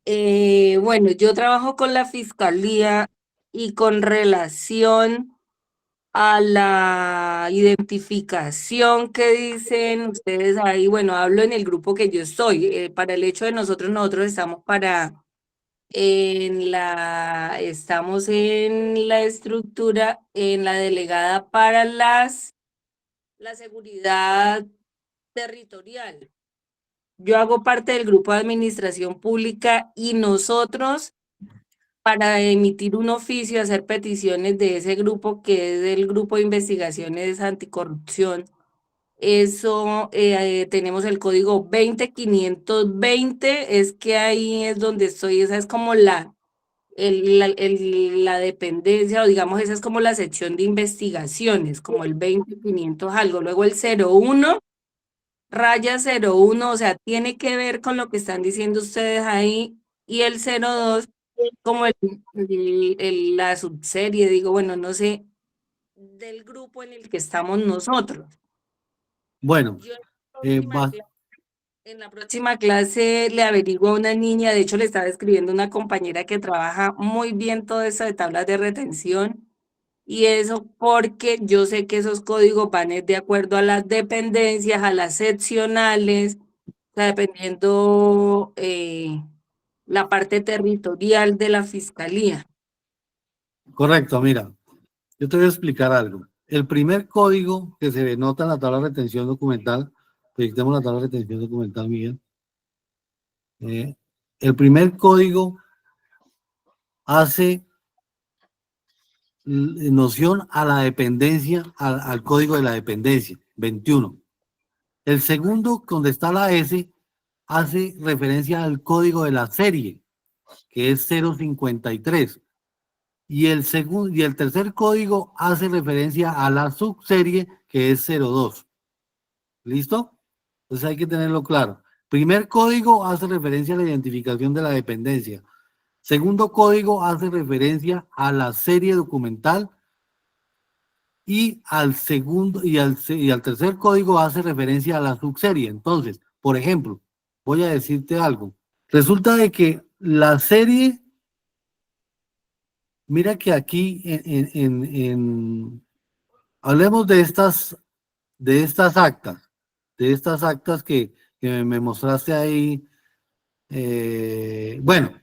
Bueno, yo trabajo con la Fiscalía y con relación a la identificación que dicen ustedes ahí, bueno, hablo en el grupo que yo estoy, para el hecho de nosotros estamos estamos en la estructura, en la delegada para la seguridad territorial. Yo hago parte del grupo de administración pública y nosotros, para emitir un oficio, hacer peticiones de ese grupo, que es el Grupo de Investigaciones Anticorrupción, eso tenemos el código 20520, es que ahí es donde estoy, esa es como la dependencia, o digamos, esa es como la sección de investigaciones, como el 20500 algo, luego el 01, raya 01, o sea, tiene que ver con lo que están diciendo ustedes ahí, y el 02 como la subserie, digo, bueno, no sé, del grupo en el que estamos nosotros. Bueno, Yo en la próxima clase le averiguo a una niña, de hecho le estaba escribiendo una compañera que trabaja muy bien todo eso de tablas de retención, y eso porque yo sé que esos códigos van de acuerdo a las dependencias, a las seccionales, o sea, dependiendo la parte territorial de la Fiscalía. correcto, mira, yo te voy a explicar algo. El primer código que se denota en la tabla de retención documental, proyectemos la tabla de retención documental, Miguel. El primer código hace noción a la dependencia, al código de la dependencia, 21. El segundo, donde está la S, hace referencia al código de la serie, que es 053. Y el tercer código hace referencia a la subserie, que es 02. ¿Listo? Entonces hay que tenerlo claro. Primer código hace referencia a la identificación de la dependencia. Segundo código hace referencia a la serie documental y al tercer código hace referencia a la subserie. Entonces, por ejemplo, voy a decirte algo. Resulta de que la serie, mira que aquí hablemos de estas actas que me mostraste ahí. Bueno,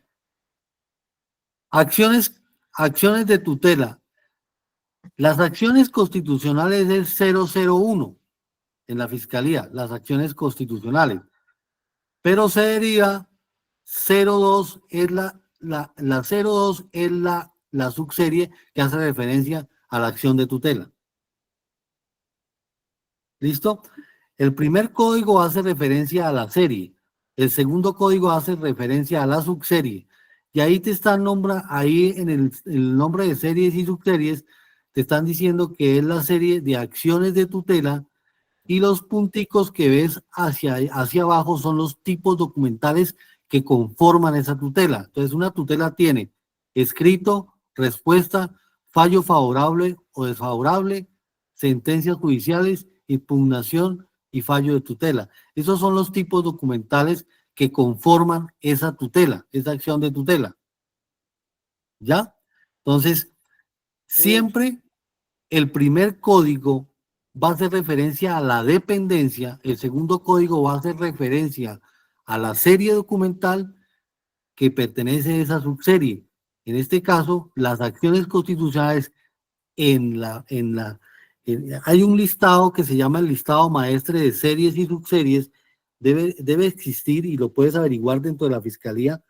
acciones de tutela. Las acciones constitucionales es 001 en la fiscalía, las acciones constitucionales. Pero se deriva 02 es la 02 es la subserie que hace referencia a la acción de tutela. ¿Listo? El primer código hace referencia a la serie, el segundo código hace referencia a la subserie, y ahí te están ahí en el nombre de series y subseries, te están diciendo que es la serie de acciones de tutela, y los punticos que ves hacia abajo son los tipos documentales que conforman esa tutela. Entonces, una tutela tiene escrito, respuesta, fallo favorable o desfavorable, sentencias judiciales, impugnación y fallo de tutela. Esos son los tipos documentales que conforman esa tutela, esa acción de tutela. ¿Ya? Entonces, siempre el primer código va a hacer referencia a la dependencia, el segundo código va a hacer referencia a la serie documental que pertenece a esa subserie. En este caso, las acciones constitucionales hay un listado que se llama el listado maestre de series y subseries, debe existir y lo puedes averiguar dentro de la fiscalía,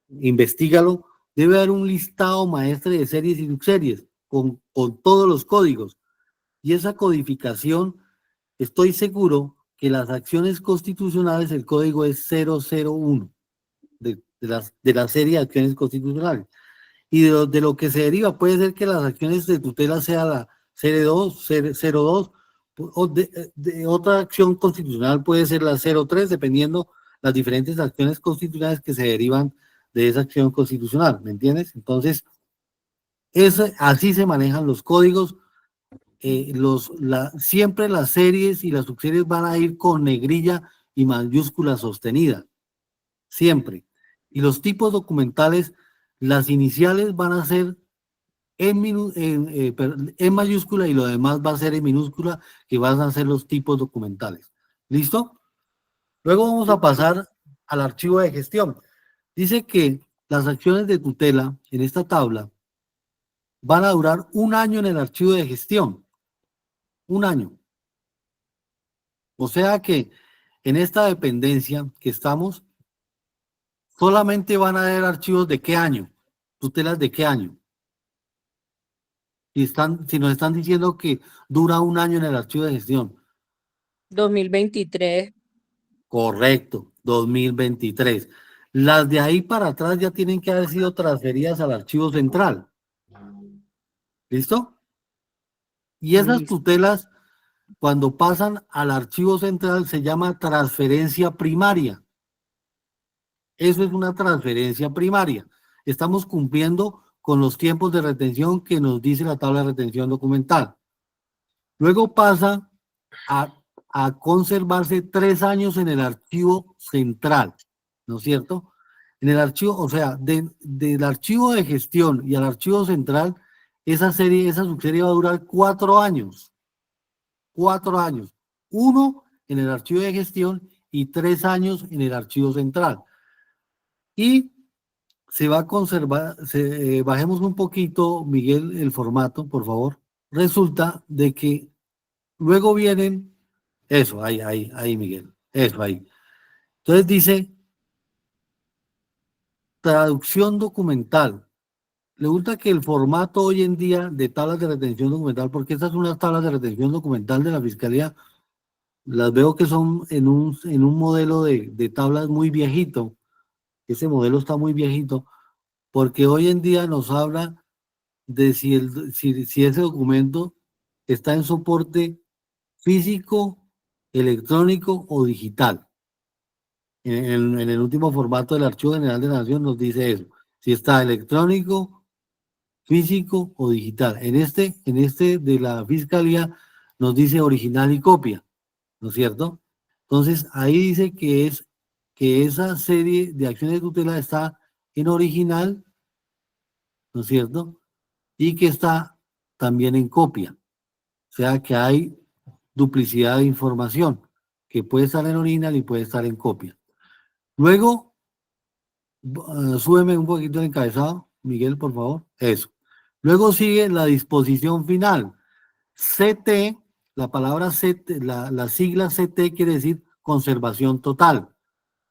investígalo, debe haber un listado maestre de series y subseries con todos los códigos. Y esa codificación, estoy seguro que las acciones constitucionales, el código es 001 de la serie de acciones constitucionales. Y de lo que se deriva, puede ser que las acciones de tutela sea la serie 2, 02, o de otra acción constitucional puede ser la 03, dependiendo las diferentes acciones constitucionales que se derivan de esa acción constitucional, ¿me entiendes? Entonces, así se manejan los códigos. Siempre las series y las subseries van a ir con negrilla y mayúscula sostenida, siempre. Y los tipos documentales, las iniciales van a ser en mayúscula y lo demás va a ser en minúscula, que van a ser los tipos documentales. ¿Listo? Luego vamos a pasar al archivo de gestión. Dice que las acciones de tutela en esta tabla van a durar 1 año en el archivo de gestión. 1 año. O sea que en esta dependencia que estamos, solamente van a haber archivos de qué año, tutelas de qué año. Si nos están diciendo que dura 1 año en el archivo de gestión. 2023. Correcto, 2023. Las de ahí para atrás ya tienen que haber sido transferidas al archivo central. ¿Listo? Y esas tutelas, cuando pasan al archivo central, se llama transferencia primaria. Eso es una transferencia primaria. Estamos cumpliendo con los tiempos de retención que nos dice la tabla de retención documental. Luego pasa a conservarse 3 años en el archivo central, ¿no es cierto? En el archivo, o sea, del archivo de gestión y al archivo central, esa subserie va a durar 4 años. 4 años. 1 en el archivo de gestión y 3 años en el archivo central. Y se va a conservar, bajemos un poquito, Miguel, el formato, por favor. Resulta de que luego vienen, eso, ahí, Miguel, eso, ahí. Entonces dice, traducción documental. Le gusta que el formato hoy en día de tablas de retención documental, porque estas son unas tablas de retención documental de la Fiscalía, las veo que son en un modelo de tablas muy viejito. Ese modelo está muy viejito, porque hoy en día nos habla de si ese documento está en soporte físico, electrónico o digital. En el último formato del Archivo General de la Nación nos dice eso, si está electrónico, físico o digital. En este de la Fiscalía nos dice original y copia, ¿no es cierto? Entonces ahí dice que esa serie de acciones de tutela está en original, ¿no es cierto? Y que está también en copia. O sea que hay duplicidad de información, que puede estar en original y puede estar en copia. Luego, súbeme un poquito el encabezado, Miguel, por favor. Eso. Luego sigue la disposición final. CT, la palabra CT, la sigla CT quiere decir conservación total.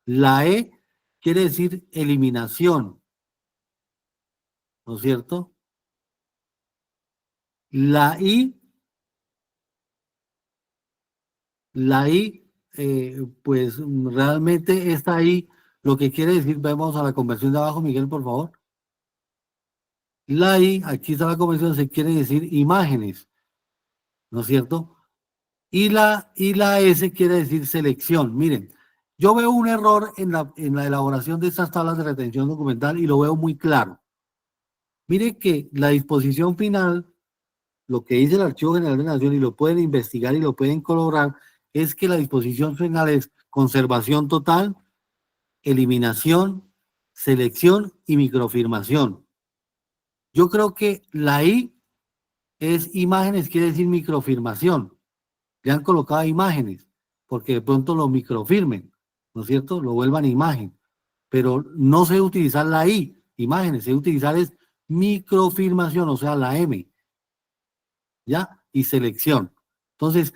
La E quiere decir eliminación, ¿no es cierto? La I, pues realmente está ahí, lo que quiere decir, vemos a la conversión de abajo, Miguel, por favor. La I, aquí está la conversión, se quiere decir imágenes, ¿no es cierto? Y la S quiere decir selección. Miren, yo veo un error en la elaboración de estas tablas de retención documental y lo veo muy claro. Mire que la disposición final, lo que dice el Archivo General de la Nación, y lo pueden investigar y lo pueden corroborar, es que la disposición final es conservación total, eliminación, selección y microfirmación. Yo creo que la I es imágenes, quiere decir microfirmación. Le han colocado imágenes, porque de pronto lo microfirmen, ¿no es cierto? Lo vuelvan imagen. Pero no sé utilizar la I, imágenes, sé utilizar es microfirmación, o sea, la M, ¿ya? Y selección. Entonces,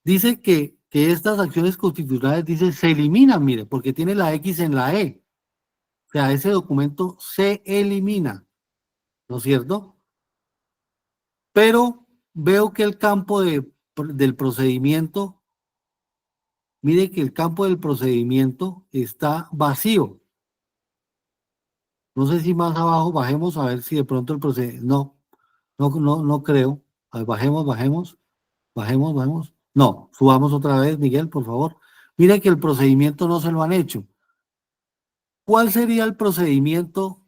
dice que estas acciones constitucionales, dice, se eliminan, mire, porque tiene la X en la E. O sea, ese documento se elimina, ¿no es cierto? Pero veo que el campo del procedimiento, mire que el campo del procedimiento está vacío. No sé si más abajo bajemos a ver si de pronto el procedimiento, no creo. A ver, bajemos. No, subamos otra vez, Miguel, por favor. Mire que el procedimiento no se lo han hecho. ¿Cuál sería el procedimiento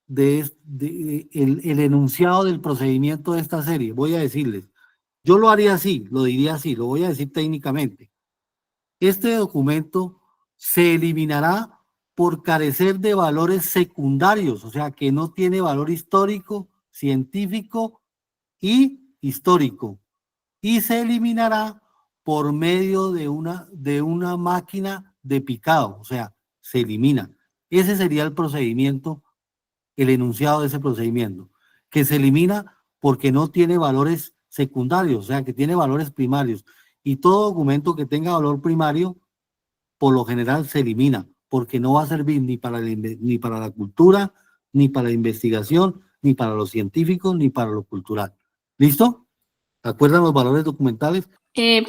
el enunciado del procedimiento de esta serie? Voy a decirles. Yo lo haría así, lo diría así, lo voy a decir técnicamente. Este documento se eliminará por carecer de valores secundarios, o sea, que no tiene valor histórico, científico y histórico. Y se eliminará por medio de una máquina de picado, o sea, se elimina. Ese sería el procedimiento, el enunciado de ese procedimiento, que se elimina porque no tiene valores secundarios, o sea, que tiene valores primarios. Y todo documento que tenga valor primario, por lo general se elimina, porque no va a servir ni para la cultura, ni para la investigación, ni para los científicos, ni para lo cultural. ¿Listo? ¿Se acuerdan los valores documentales?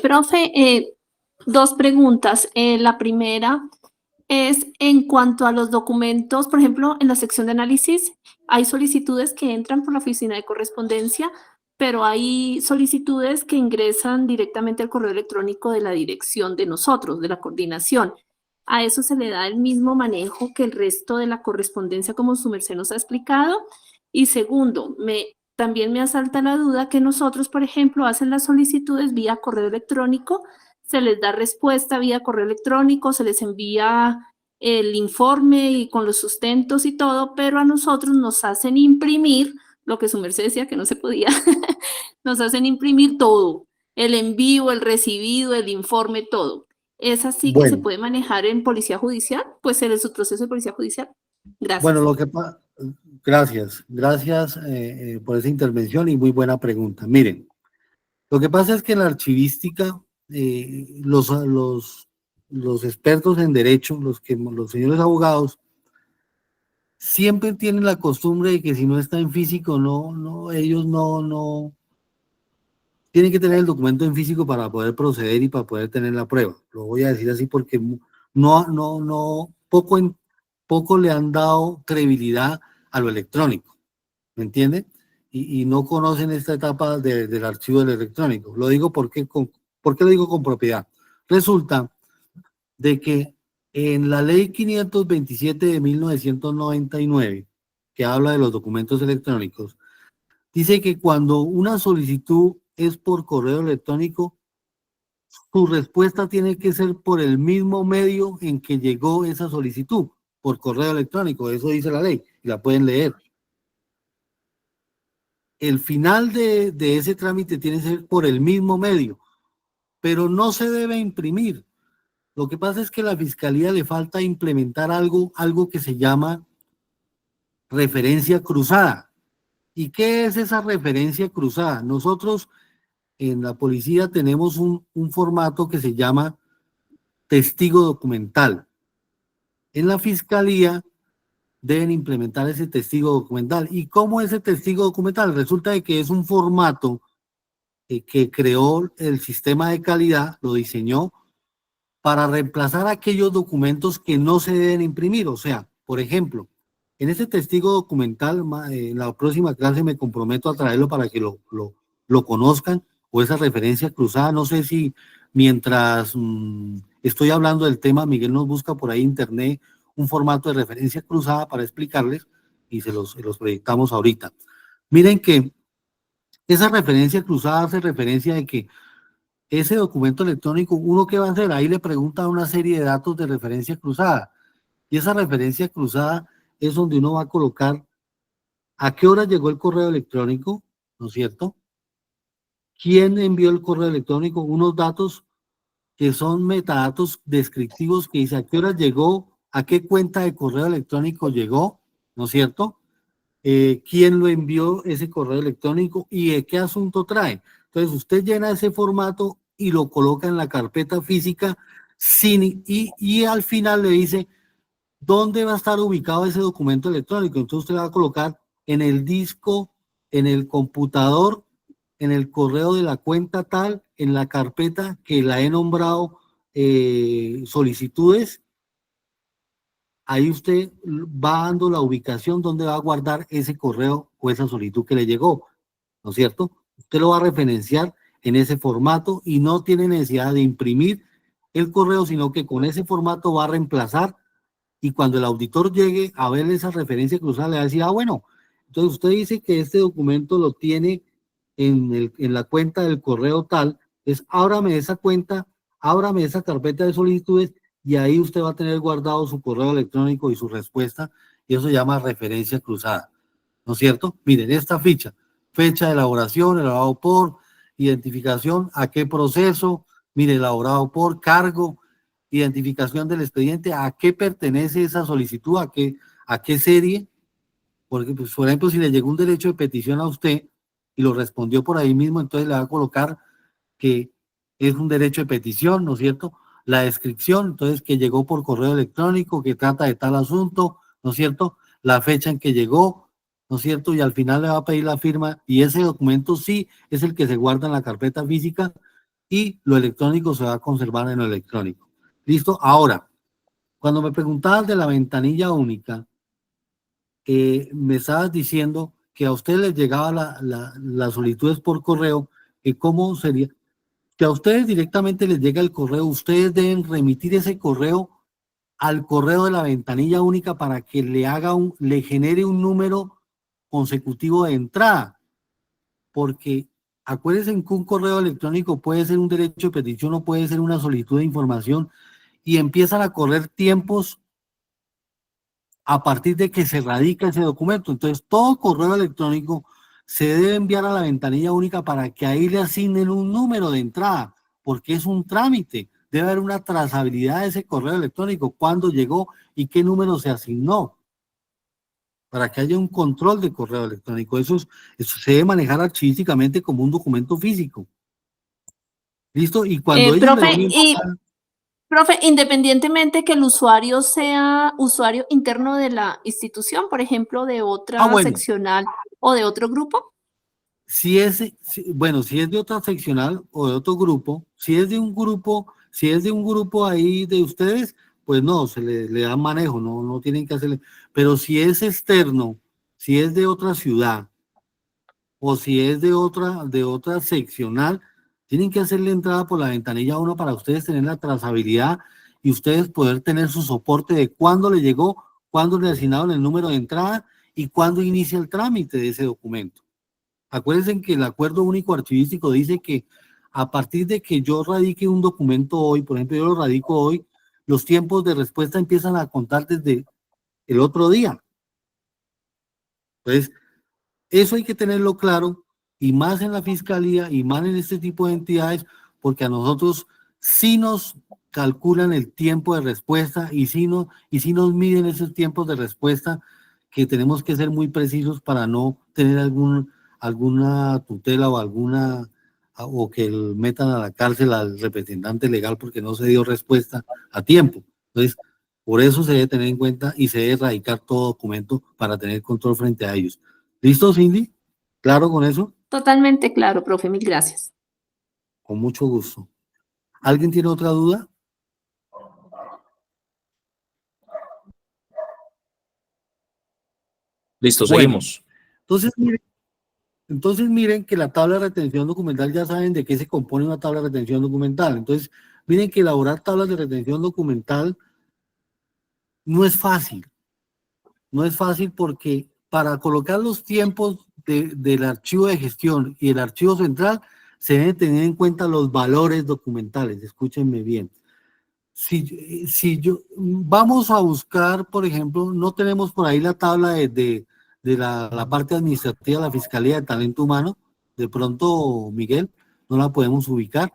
Profe, dos preguntas. La primera es en cuanto a los documentos, por ejemplo, en la sección de análisis, hay solicitudes que entran por la oficina de correspondencia, pero hay solicitudes que ingresan directamente al correo electrónico de la dirección de nosotros, de la coordinación. A eso se le da el mismo manejo que el resto de la correspondencia, como su merced nos ha explicado. Y segundo, también me asalta la duda que nosotros, por ejemplo, hacen las solicitudes vía correo electrónico, se les da respuesta vía correo electrónico, se les envía el informe y con los sustentos y todo, pero a nosotros nos hacen imprimir, lo que su merced decía que no se podía, nos hacen imprimir todo, el envío, el recibido, el informe, todo. ¿Es así que se puede manejar en policía judicial? Pues en su proceso de policía judicial. Gracias. Bueno, gracias por esa intervención y muy buena pregunta. Miren, lo que pasa es que en la archivística, los expertos en derecho, los señores abogados, siempre tienen la costumbre de que si no está en físico, ellos no tienen que tener el documento en físico para poder proceder y para poder tener la prueba. Lo voy a decir así porque poco le han dado credibilidad a lo electrónico, ¿me entiende? Y no conocen esta etapa del archivo del electrónico. Lo digo ¿por qué lo digo con propiedad? Resulta de que en la ley 527 de 1999, que habla de los documentos electrónicos, dice que cuando una solicitud es por correo electrónico, su respuesta tiene que ser por el mismo medio en que llegó esa solicitud, por correo electrónico. Eso dice la ley y la pueden leer. El final de ese trámite tiene que ser por el mismo medio, pero no se debe imprimir. Lo que pasa es que a la Fiscalía le falta implementar algo que se llama referencia cruzada. ¿Y qué es esa referencia cruzada? Nosotros en la policía tenemos un formato que se llama testigo documental. En la fiscalía deben implementar ese testigo documental. ¿Y cómo ese testigo documental? Resulta de que es un formato que creó el sistema de calidad, lo diseñó para reemplazar aquellos documentos que no se deben imprimir. O sea, por ejemplo, en ese testigo documental, en la próxima clase me comprometo a traerlo para que lo conozcan, o esa referencia cruzada. No sé si mientras estoy hablando del tema, Miguel nos busca por ahí en internet un formato de referencia cruzada para explicarles y se los proyectamos ahorita. Miren que esa referencia cruzada hace referencia de que ese documento electrónico, uno que va a hacer, ahí le pregunta una serie de datos de referencia cruzada. Y esa referencia cruzada es donde uno va a colocar a qué hora llegó el correo electrónico, ¿no es cierto? ¿Quién envió el correo electrónico? Unos datos que son metadatos descriptivos que dice a qué hora llegó, a qué cuenta de correo electrónico llegó, ¿no es cierto? Quién lo envió ese correo electrónico y de qué asunto trae. Entonces usted llena ese formato y lo coloca en la carpeta física y al final le dice dónde va a estar ubicado ese documento electrónico. Entonces usted va a colocar en el disco, en el computador, en el correo de la cuenta tal, en la carpeta que la he nombrado solicitudes. Ahí usted va dando la ubicación donde va a guardar ese correo o esa solicitud que le llegó, ¿no es cierto? Usted lo va a referenciar en ese formato y no tiene necesidad de imprimir el correo, sino que con ese formato va a reemplazar, y cuando el auditor llegue a ver esa referencia cruzada le va a decir, ah, bueno, entonces usted dice que este documento lo tiene en la cuenta del correo tal, es ábrame esa cuenta, ábrame esa carpeta de solicitudes y ahí usted va a tener guardado su correo electrónico y su respuesta, y eso se llama referencia cruzada, ¿no es cierto? Miren, esta ficha, fecha de elaboración, elaborado por, identificación, a qué proceso, mire, elaborado por, cargo, identificación del expediente, a qué pertenece esa solicitud, a qué serie, porque, pues, por ejemplo, si le llegó un derecho de petición a usted y lo respondió por ahí mismo, entonces le va a colocar que es un derecho de petición, ¿no es cierto? La descripción, entonces, que llegó por correo electrónico, que trata de tal asunto, ¿no es cierto? La fecha en que llegó, ¿no es cierto? Y al final le va a pedir la firma, y ese documento sí es el que se guarda en la carpeta física y lo electrónico se va a conservar en lo electrónico. ¿Listo? Ahora, cuando me preguntabas de la ventanilla única, me estabas diciendo que a ustedes les llegaba las solicitudes por correo, que cómo sería, que a ustedes directamente les llega el correo, ustedes deben remitir ese correo al correo de la ventanilla única para que le genere un número consecutivo de entrada, porque acuérdense que un correo electrónico puede ser un derecho de petición o puede ser una solicitud de información, y empiezan a correr tiempos a partir de que se radica ese documento. Entonces, todo correo electrónico se debe enviar a la ventanilla única para que ahí le asignen un número de entrada, porque es un trámite. Debe haber una trazabilidad de ese correo electrónico, cuándo llegó y qué número se asignó, para que haya un control de correo electrónico. Eso se debe manejar archivísticamente como un documento físico. ¿Listo? Y cuando ellos Profe, independientemente que el usuario sea usuario interno de la institución, por ejemplo, de otra seccional o de otro grupo. Si es de otra seccional o de otro grupo, si es de un grupo ahí de ustedes, pues no, se le da manejo, no tienen que hacerle. Pero si es externo, si es de otra ciudad o si es de otra seccional, tienen que hacerle entrada por la ventanilla 1 para ustedes tener la trazabilidad y ustedes poder tener su soporte de cuándo le llegó, cuándo le asignaron el número de entrada y cuándo inicia el trámite de ese documento. Acuérdense que el acuerdo único archivístico dice que a partir de que yo radique un documento hoy, por ejemplo, yo lo radico hoy, los tiempos de respuesta empiezan a contar desde el otro día. Entonces, eso hay que tenerlo claro, y más en la fiscalía y más en este tipo de entidades, porque a nosotros sí nos calculan el tiempo de respuesta y sí nos miden esos tiempos de respuesta, que tenemos que ser muy precisos para no tener alguna tutela o que metan a la cárcel al representante legal porque no se dio respuesta a tiempo. Entonces, por eso se debe tener en cuenta y se debe erradicar todo documento para tener control frente a ellos. ¿Listo, Cindy? ¿Claro con eso? Totalmente claro, profe, mil gracias. Con mucho gusto. ¿Alguien tiene otra duda? Listo, Bueno, seguimos. Entonces miren que la tabla de retención documental, ya saben de qué se compone una tabla de retención documental. Entonces, miren que elaborar tablas de retención documental no es fácil. No es fácil porque para colocar los tiempos del archivo de gestión y el archivo central, se deben tener en cuenta los valores documentales. Escúchenme bien. Vamos a buscar, por ejemplo, no tenemos por ahí la tabla de la parte administrativa de la Fiscalía de Talento Humano, de pronto, Miguel, no la podemos ubicar,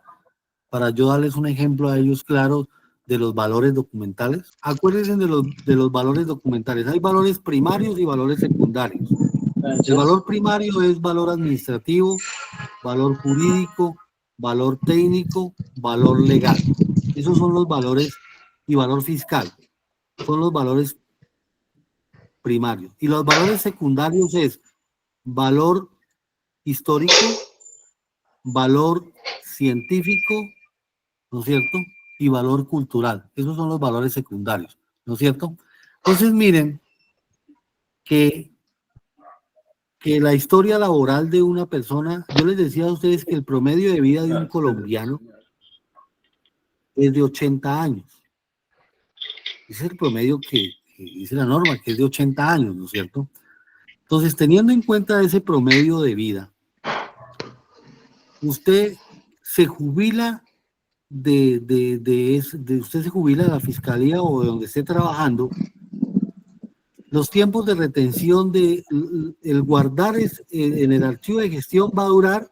para yo darles un ejemplo a ellos claro de los valores documentales. Acuérdense de los valores documentales. Hay valores primarios y valores secundarios. El valor primario es valor administrativo, valor jurídico, valor técnico, valor legal. Esos son los valores, y valor fiscal. Son los valores primarios. Y los valores secundarios es valor histórico, valor científico, ¿no es cierto? Y valor cultural. Esos son los valores secundarios, ¿no es cierto? Entonces miren que la historia laboral de una persona, yo les decía a ustedes que el promedio de vida de un colombiano es de 80 años. Ese es el promedio que dice la norma, que es de 80 años, ¿no es cierto? Entonces, teniendo en cuenta ese promedio de vida, usted se jubila usted se jubila de la fiscalía o de donde esté trabajando, los tiempos de retención el guardar en el archivo de gestión va a durar,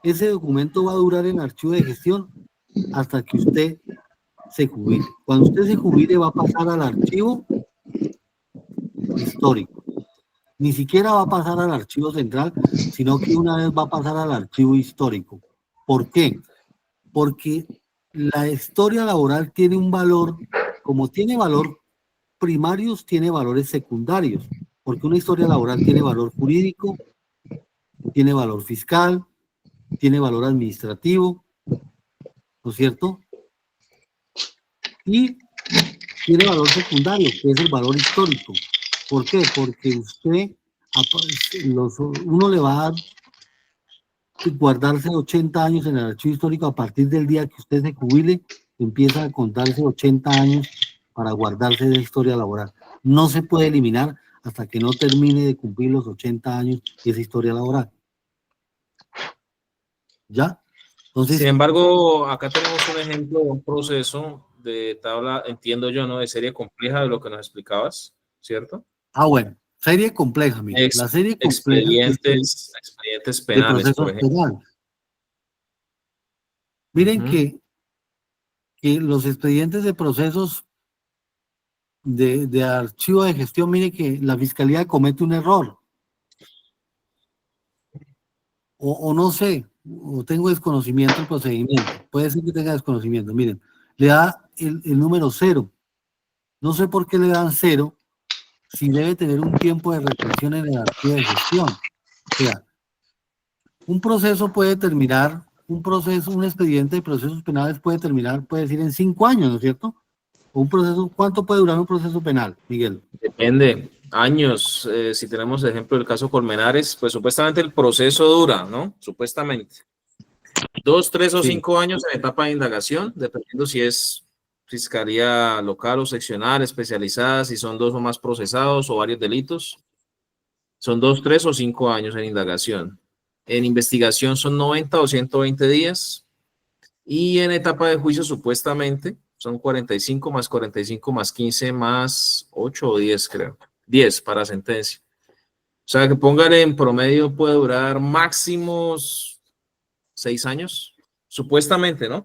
ese documento va a durar en el archivo de gestión hasta que usted se jubile. Cuando usted se jubile va a pasar al archivo histórico. Ni siquiera va a pasar al archivo central, sino que una vez va a pasar al archivo histórico. ¿Por qué? Porque la historia laboral tiene un valor, como tiene valor primarios, tiene valores secundarios, porque una historia laboral tiene valor jurídico, tiene valor fiscal, tiene valor administrativo, ¿no es cierto? Y tiene valor secundario, que es el valor histórico. ¿Por qué? Porque uno le va a guardarse 80 años en el archivo histórico a partir del día que usted se jubile, empieza a contarse 80 años para guardarse de historia laboral. No se puede eliminar hasta que no termine de cumplir los 80 años de esa historia laboral. ¿Ya? Entonces, sin embargo, acá tenemos un ejemplo, un proceso de tabla, entiendo yo, ¿no? De serie compleja de lo que nos explicabas, ¿cierto? Bueno, serie compleja, mira. La serie compleja expedientes penales, por ejemplo. Penales. Miren que los expedientes de procesos de archivo de gestión, miren que la fiscalía comete un error. O no sé, o tengo desconocimiento del procedimiento. Puede ser que tenga desconocimiento. Miren, le da el número 0. No sé por qué le dan 0 si debe tener un tiempo de retención en el archivo de gestión. O sea, un proceso puede terminar, un expediente de procesos penales puede terminar, puede decir en 5 años, ¿no es cierto? Un proceso, ¿cuánto puede durar un proceso penal, Miguel? Depende, años. Si tenemos el ejemplo del caso Colmenares, pues supuestamente el proceso dura, ¿no? Supuestamente 2, 3 o 5 años en etapa de indagación, dependiendo si es fiscalía local o seccional, especializada, si son 2 o más procesados o varios delitos. Son 2, 3 o 5 años en indagación. En investigación son 90 o 120 días. Y en etapa de juicio, supuestamente, son 45 más 15 más 8 o 10, creo. 10 para sentencia. O sea, que pongan en promedio puede durar máximo 6 años. Supuestamente, ¿no?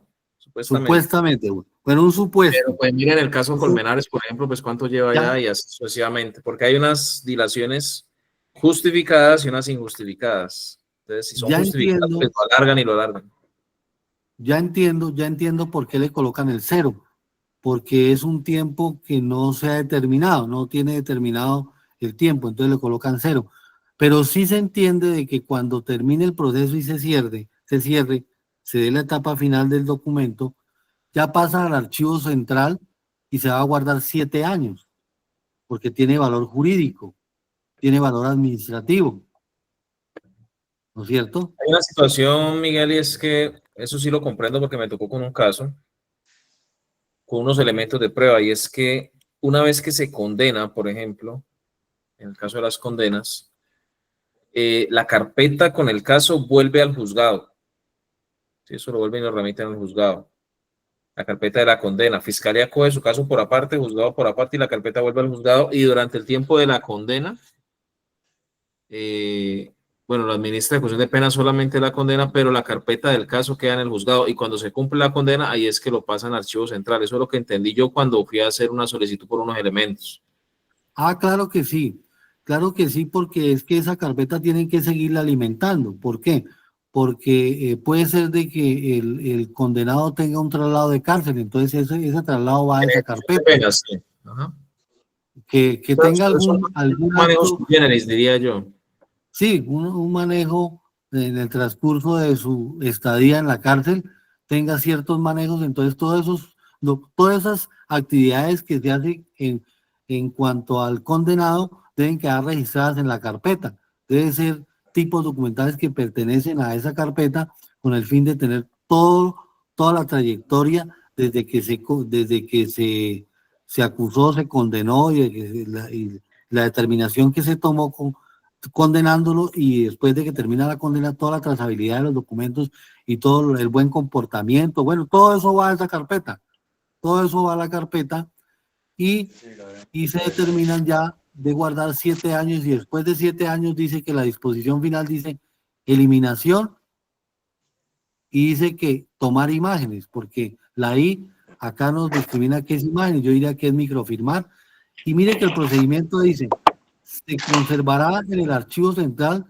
Supuestamente, bueno, un supuesto. Pero pues miren el caso Colmenares, por ejemplo, pues cuánto lleva ya y así sucesivamente. Porque hay unas dilaciones justificadas y unas injustificadas. Entonces, si son Ya justificadas, entiendo. pues lo alargan y lo alargan. Ya entiendo por qué le colocan el 0, porque es un tiempo que no se ha determinado, no tiene determinado el tiempo, entonces le colocan 0. Pero sí se entiende de que cuando termine el proceso y se cierre, se dé la etapa final del documento, ya pasa al archivo central y se va a guardar 7 años, porque tiene valor jurídico, tiene valor administrativo, ¿no es cierto? Hay una situación, Miguel, y es que eso sí lo comprendo porque me tocó con un caso, con unos elementos de prueba, y es que una vez que se condena, por ejemplo, en el caso de las condenas, la carpeta con el caso vuelve al juzgado. Si eso lo vuelven y lo remiten al juzgado. La carpeta de la condena. Fiscalía coge su caso por aparte, juzgado por aparte, y la carpeta vuelve al juzgado. Y durante el tiempo de la condena, bueno, la administra de ejecución de pena solamente la condena, pero la carpeta del caso queda en el juzgado. Y cuando se cumple la condena, ahí es que lo pasan al archivo central. Eso es lo que entendí yo cuando fui a hacer una solicitud por unos elementos. Ah, claro que sí, porque es que esa carpeta tienen que seguirla alimentando. ¿Por qué? Porque puede ser de que el condenado tenga un traslado de cárcel, entonces ese traslado va a esa carpeta. Pena, sí. Ajá. Que tenga algún manejos acto, generis, diría yo. sí, un manejo en el transcurso de su estadía en la cárcel, tenga ciertos manejos, entonces todas esas actividades que se hacen en cuanto al condenado deben quedar registradas en la carpeta. Deben ser tipos documentales que pertenecen a esa carpeta con el fin de tener toda la trayectoria desde que se acusó, se condenó y la determinación que se tomó condenándolo, y después de que termina la condena, toda la trazabilidad de los documentos y todo el buen comportamiento. Bueno, todo eso va a esa carpeta. Todo eso va a la carpeta y se determinan ya de guardar 7 años, y después de 7 años dice que la disposición final dice eliminación y dice que tomar imágenes, porque la I acá nos discrimina qué es imagen, yo diría que es microfirmar. Y mire que el procedimiento dice: se conservará en el archivo central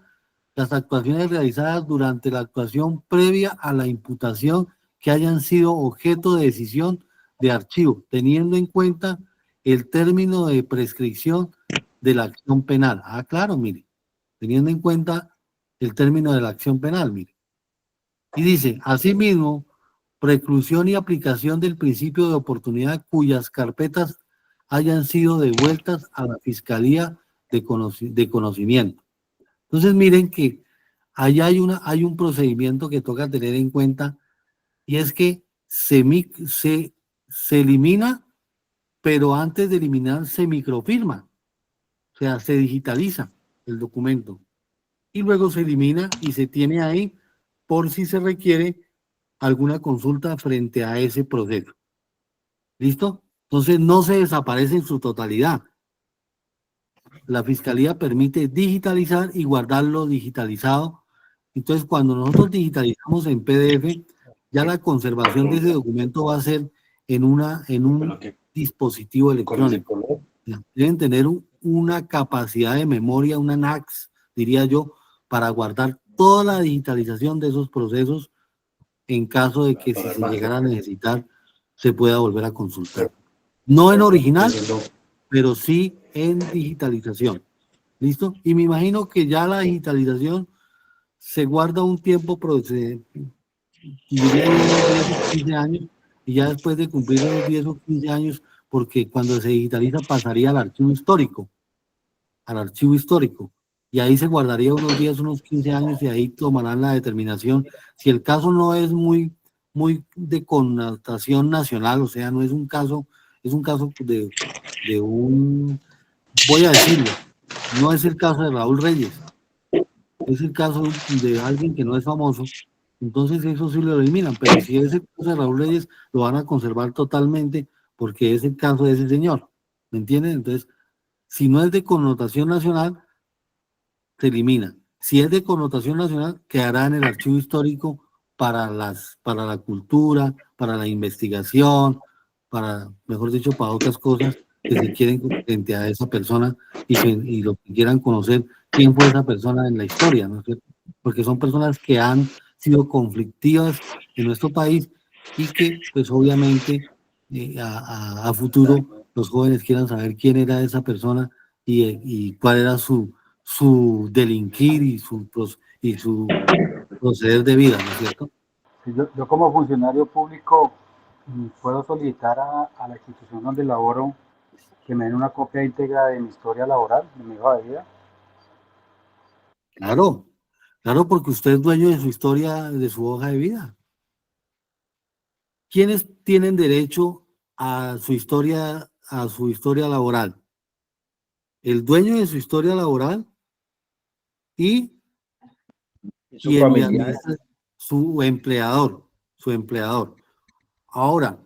las actuaciones realizadas durante la actuación previa a la imputación que hayan sido objeto de decisión de archivo, teniendo en cuenta el término de prescripción de la acción penal. Ah, claro, mire, teniendo en cuenta el término de la acción penal, mire. Y dice, asimismo, preclusión y aplicación del principio de oportunidad cuyas carpetas hayan sido devueltas a la Fiscalía de Conocimiento. Entonces, miren que ahí hay un procedimiento que toca tener en cuenta, y es que se elimina, pero antes de eliminar se microfirma, o sea, se digitaliza el documento y luego se elimina y se tiene ahí por si se requiere alguna consulta frente a ese proceso. ¿Listo? Entonces no se desaparece en su totalidad. La Fiscalía permite digitalizar y guardarlo digitalizado. Entonces, cuando nosotros digitalizamos en PDF, ya la conservación de ese documento va a ser en un dispositivo electrónico. Deben tener una capacidad de memoria, una NAX, diría yo, para guardar toda la digitalización de esos procesos en caso de que si se llegara a necesitar, se pueda volver a consultar. No en original, pero sí en digitalización. ¿Listo? Y me imagino que ya la digitalización se guarda un tiempo, diría yo, unos 10 o 15 años, y ya después de cumplir los 10 o 15 años, porque cuando se digitaliza pasaría al archivo histórico, y ahí se guardaría unos 10, unos 15 años, y ahí tomarán la determinación. Si el caso no es muy de connotación nacional, o sea, no es un caso, es un caso de un, voy a decirlo, no es el caso de Raúl Reyes, es el caso de alguien que no es famoso, entonces eso sí lo eliminan, pero si es el caso de Raúl Reyes, lo van a conservar totalmente, porque es el caso de ese señor, ¿me entienden? Entonces, si no es de connotación nacional, se elimina. Si es de connotación nacional, quedará en el archivo histórico para la cultura, para la investigación, mejor dicho, para otras cosas que se quieren frente a esa persona y lo que quieran conocer quién fue esa persona en la historia, ¿no es cierto? Porque son personas que han sido conflictivas en nuestro país y que, pues obviamente, a futuro los jóvenes quieran saber quién era esa persona y cuál era su delinquir y su proceder de vida, ¿no es cierto? Si yo como funcionario público puedo solicitar a la institución donde laboro que me den una copia íntegra de mi historia laboral, de mi hoja de vida. Claro, claro, porque usted es dueño de su historia, de su hoja de vida. ¿Quiénes tienen derecho a su historia laboral? El dueño de su historia laboral y, Sus y en familiares. su empleador. Ahora,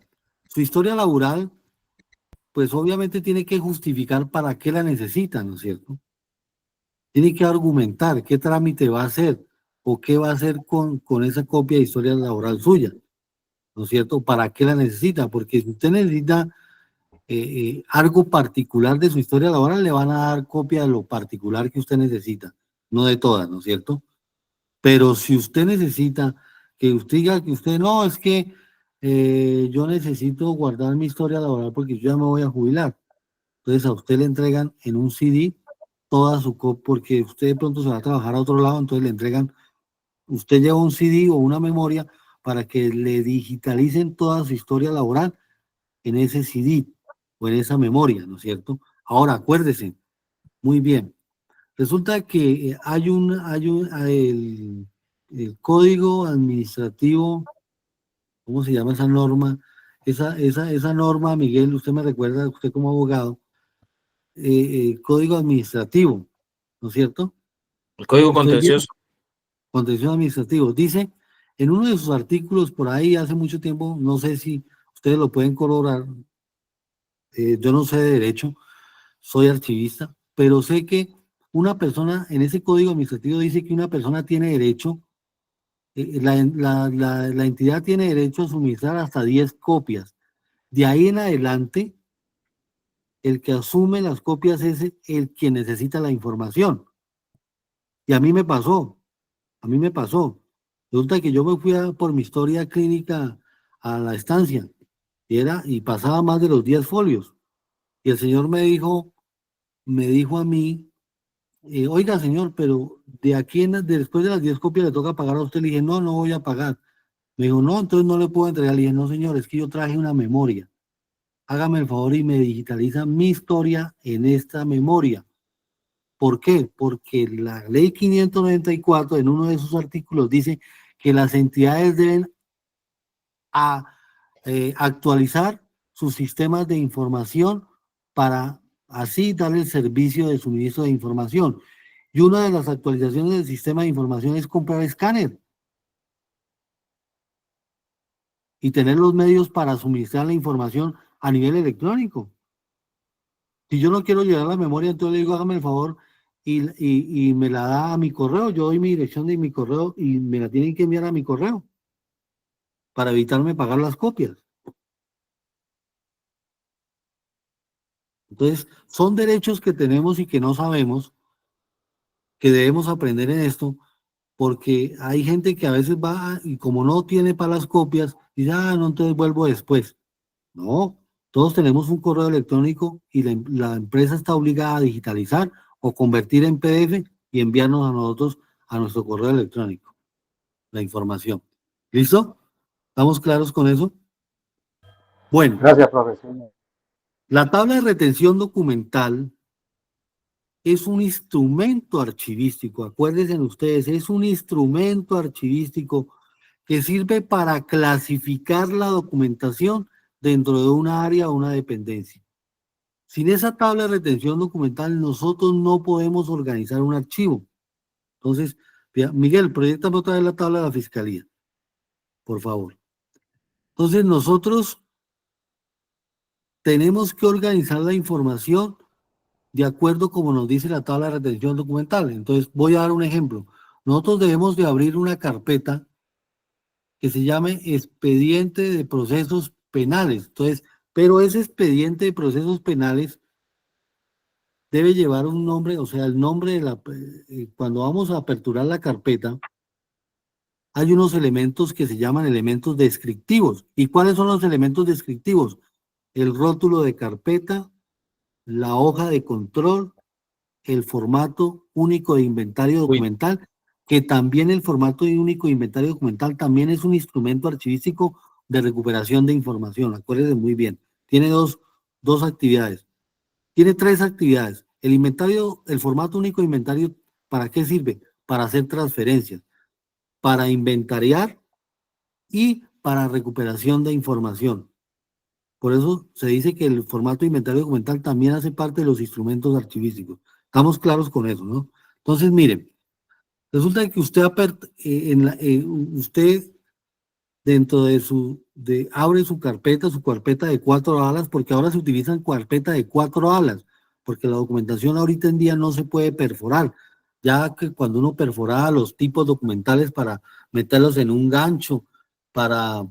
su historia laboral, pues obviamente tiene que justificar para qué la necesita, ¿no es cierto? Tiene que argumentar qué trámite va a hacer o qué va a hacer con esa copia de historia laboral suya, ¿no es cierto? ¿Para qué la necesita? Porque si usted necesita algo particular de su historia laboral, le van a dar copia de lo particular que usted necesita, no de todas, ¿no es cierto? Pero si usted necesita que usted diga que usted no, es que yo necesito guardar mi historia laboral porque yo ya me voy a jubilar. Entonces a usted le entregan en un CD toda su copia, porque usted de pronto se va a trabajar a otro lado, entonces le entregan, usted lleva un CD o una memoria para que le digitalicen toda su historia laboral en ese CD o en esa memoria, ¿no es cierto? Ahora, acuérdese, muy bien, resulta que el código administrativo, ¿cómo se llama esa norma? Esa norma, Miguel, usted me recuerda, usted como abogado, código administrativo, ¿no es cierto? El código Usted bien, contencioso. contencioso administrativo, dice en uno de sus artículos por ahí hace mucho tiempo, no sé si ustedes lo pueden corroborar, yo no sé de derecho, soy archivista, pero sé que una persona, en ese código administrativo dice que una persona tiene derecho, la entidad tiene derecho a suministrar hasta 10 copias. De ahí en adelante, el que asume las copias es el que necesita la información. Y a mí me pasó. Resulta que yo me fui por mi historia clínica a la estancia y pasaba más de los 10 folios. Y el señor me dijo a mí, oiga, señor, pero después de las 10 copias le toca pagar a usted. Le dije, no, no voy a pagar. Me dijo, no, entonces no le puedo entregar. Le dije, no, señor, es que yo traje una memoria. Hágame el favor y me digitaliza mi historia en esta memoria. ¿Por qué? Porque la ley 594, en uno de sus artículos, dice que las entidades deben actualizar sus sistemas de información para así dar el servicio de suministro de información. Y una de las actualizaciones del sistema de información es comprar escáner y tener los medios para suministrar la información a nivel electrónico. Si yo no quiero llevar la memoria, entonces le digo, hágame el favor y me la da a mi correo. Yo doy mi dirección de mi correo y me la tienen que enviar a mi correo para evitarme pagar las copias. Entonces, son derechos que tenemos y que no sabemos, que debemos aprender en esto, porque hay gente que a veces va y como no tiene para las copias, dice, no, entonces vuelvo después. No, todos tenemos un correo electrónico y la empresa está obligada a digitalizar o convertir en PDF y enviarnos a nosotros a nuestro correo electrónico la información. ¿Listo? ¿Estamos claros con eso? Bueno. Gracias, profesor. La tabla de retención documental es un instrumento archivístico, acuérdense ustedes, es un instrumento archivístico que sirve para clasificar la documentación dentro de una área o una dependencia. Sin esa tabla de retención documental, nosotros no podemos organizar un archivo. Entonces, Miguel, proyéctame otra vez la tabla de la fiscalía, por favor. Entonces, nosotros tenemos que organizar la información de acuerdo como nos dice la tabla de retención documental. Entonces, voy a dar un ejemplo. Nosotros debemos de abrir una carpeta que se llame expediente de procesos penales. Entonces, pero ese expediente de procesos penales debe llevar un nombre, o sea, el nombre de cuando vamos a aperturar la carpeta, hay unos elementos que se llaman elementos descriptivos. ¿Y cuáles son los elementos descriptivos? El rótulo de carpeta, la hoja de control, el formato único de inventario documental, que también el formato único de inventario documental también es un instrumento archivístico de recuperación de información. Acuérdense muy bien. Tiene dos actividades. Tiene tres actividades. El inventario, el formato único de inventario, ¿para qué sirve? Para hacer transferencias, para inventariar y para recuperación de información. Por eso se dice que el formato de inventario documental también hace parte de los instrumentos archivísticos. Estamos claros con eso, ¿no? Entonces, miren, resulta que usted, usted dentro de abre su carpeta de 4 alas, porque ahora se utilizan carpetas de 4 alas, porque la documentación ahorita en día no se puede perforar, ya que cuando uno perforaba los tipos documentales para meterlos en un gancho, para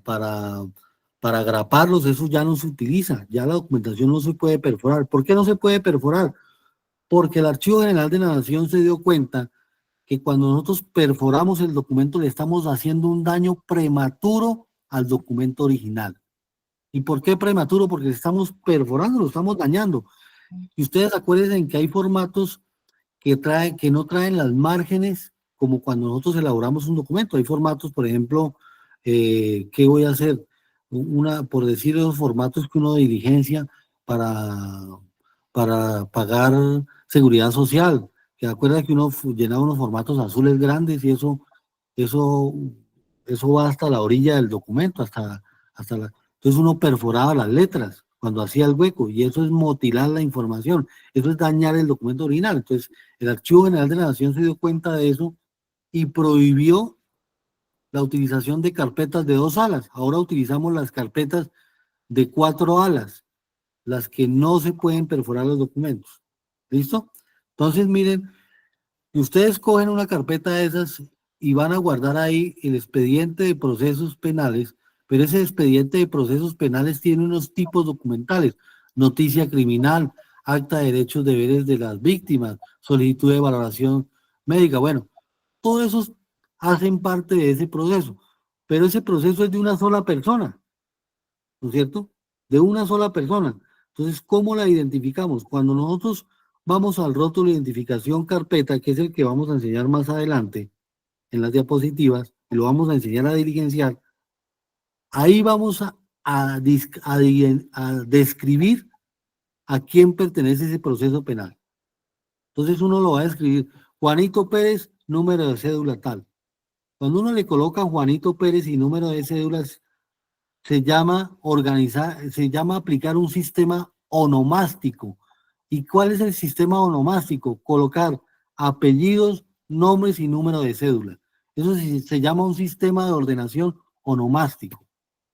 agraparlos, eso ya no se utiliza, ya la documentación no se puede perforar. ¿Por qué no se puede perforar? Porque el Archivo General de la Nación se dio cuenta que cuando nosotros perforamos el documento le estamos haciendo un daño prematuro al documento original. ¿Y por qué prematuro? Porque le estamos perforando, lo estamos dañando. Y ustedes acuérdense que hay formatos que no traen las márgenes, como cuando nosotros elaboramos un documento. Hay formatos, por ejemplo, ¿qué voy a hacer? Por decir esos formatos que uno diligencia para pagar seguridad social. ¿Se acuerda que uno llenaba unos formatos azules grandes y eso va hasta la orilla del documento, entonces uno perforaba las letras cuando hacía el hueco y eso es motilar la información, eso es dañar el documento original. Entonces el Archivo General de la Nación se dio cuenta de eso y prohibió la utilización de carpetas de 2 alas. Ahora utilizamos las carpetas de 4 alas, las que no se pueden perforar los documentos. ¿Listo? Entonces, miren, ustedes cogen una carpeta de esas y van a guardar ahí el expediente de procesos penales, pero ese expediente de procesos penales tiene unos tipos documentales: noticia criminal, acta de derechos y deberes de las víctimas, solicitud de valoración médica. Bueno, todos esos hacen parte de ese proceso, pero ese proceso es de una sola persona, ¿no es cierto? De una sola persona. Entonces, ¿cómo la identificamos? Cuando nosotros vamos al rótulo de identificación carpeta, que es el que vamos a enseñar más adelante en las diapositivas, y lo vamos a enseñar a diligenciar, ahí vamos a describir a quién pertenece ese proceso penal. Entonces uno lo va a describir: Juanito Pérez, número de cédula tal. Cuando uno le coloca Juanito Pérez y número de cédulas, se llama aplicar un sistema onomástico. ¿Y cuál es el sistema onomástico? Colocar apellidos, nombres y número de cédula. Eso se llama un sistema de ordenación onomástico.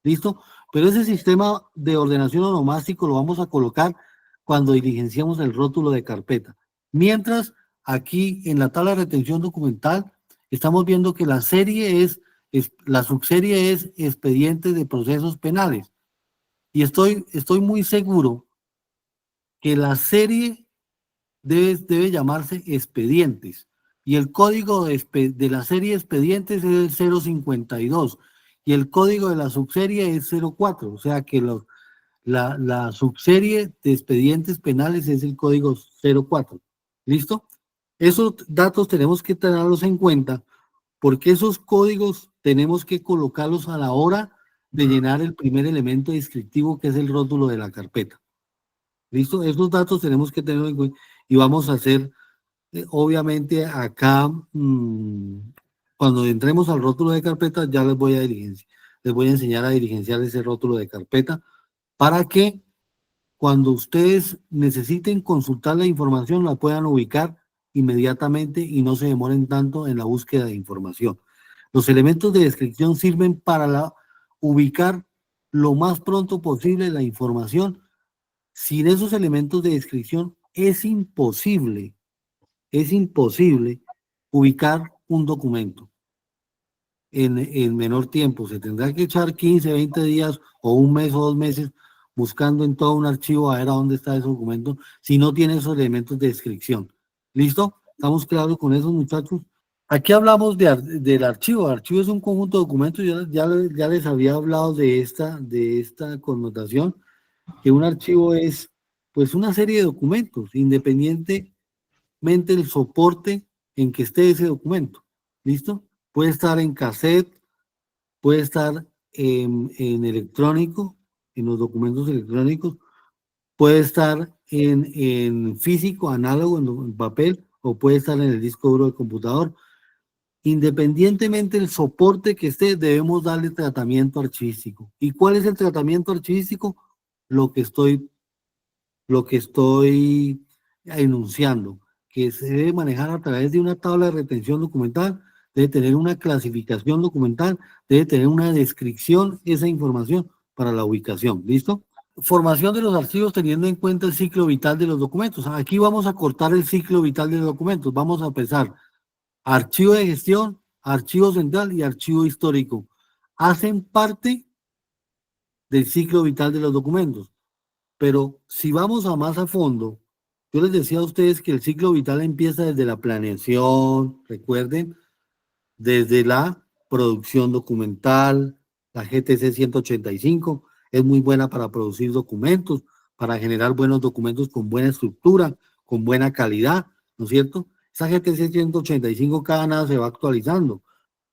¿Listo? Pero ese sistema de ordenación onomástico lo vamos a colocar cuando diligenciamos el rótulo de carpeta. Mientras, aquí en la tabla de retención documental, estamos viendo que la subserie es expedientes de procesos penales. Y estoy muy seguro que la serie debe llamarse expedientes. Y el código de la serie expedientes es el 052. Y el código de la subserie es 04. O sea que la subserie de expedientes penales es el código 04. ¿Listo? Esos datos tenemos que tenerlos en cuenta, porque esos códigos tenemos que colocarlos a la hora de llenar el primer elemento descriptivo, que es el rótulo de la carpeta. ¿Listo? Esos datos tenemos que tenerlos en cuenta y vamos a hacer, obviamente, acá, cuando entremos al rótulo de carpeta, ya les voy a enseñar a diligenciar ese rótulo de carpeta para que cuando ustedes necesiten consultar la información la puedan ubicar inmediatamente y no se demoren tanto en la búsqueda de información. Los elementos de descripción sirven para ubicar lo más pronto posible la información. Sin esos elementos de descripción es imposible ubicar un documento en menor tiempo. Se tendrá que echar 15, 20 días o un mes o 2 meses buscando en todo un archivo a ver a dónde está ese documento, si no tiene esos elementos de descripción. ¿Listo? ¿Estamos claros con eso, muchachos? Aquí hablamos del archivo. El archivo es un conjunto de documentos. Yo ya les había hablado de esta connotación, que un archivo es pues una serie de documentos, independientemente el soporte en que esté ese documento. ¿Listo? Puede estar en cassette, puede estar en electrónico, en los documentos electrónicos, puede estar en físico, análogo, en papel, o puede estar en el disco duro del computador. Independientemente del soporte que esté, debemos darle tratamiento archivístico. ¿Y cuál es el tratamiento archivístico? Lo que estoy enunciando, que se debe manejar a través de una tabla de retención documental, debe tener una clasificación documental, debe tener una descripción, esa información para la ubicación. ¿Listo? Formación de los archivos teniendo en cuenta el ciclo vital de los documentos. Aquí vamos a cortar el ciclo vital de los documentos. Vamos a empezar. Archivo de gestión, archivo central y archivo histórico. Hacen parte del ciclo vital de los documentos. Pero si vamos a más a fondo, yo les decía a ustedes que el ciclo vital empieza desde la planeación, recuerden, desde la producción documental, la GTC 185 es muy buena para producir documentos, para generar buenos documentos con buena estructura, con buena calidad, ¿no es cierto? Esa GTC 185 cada nada se va actualizando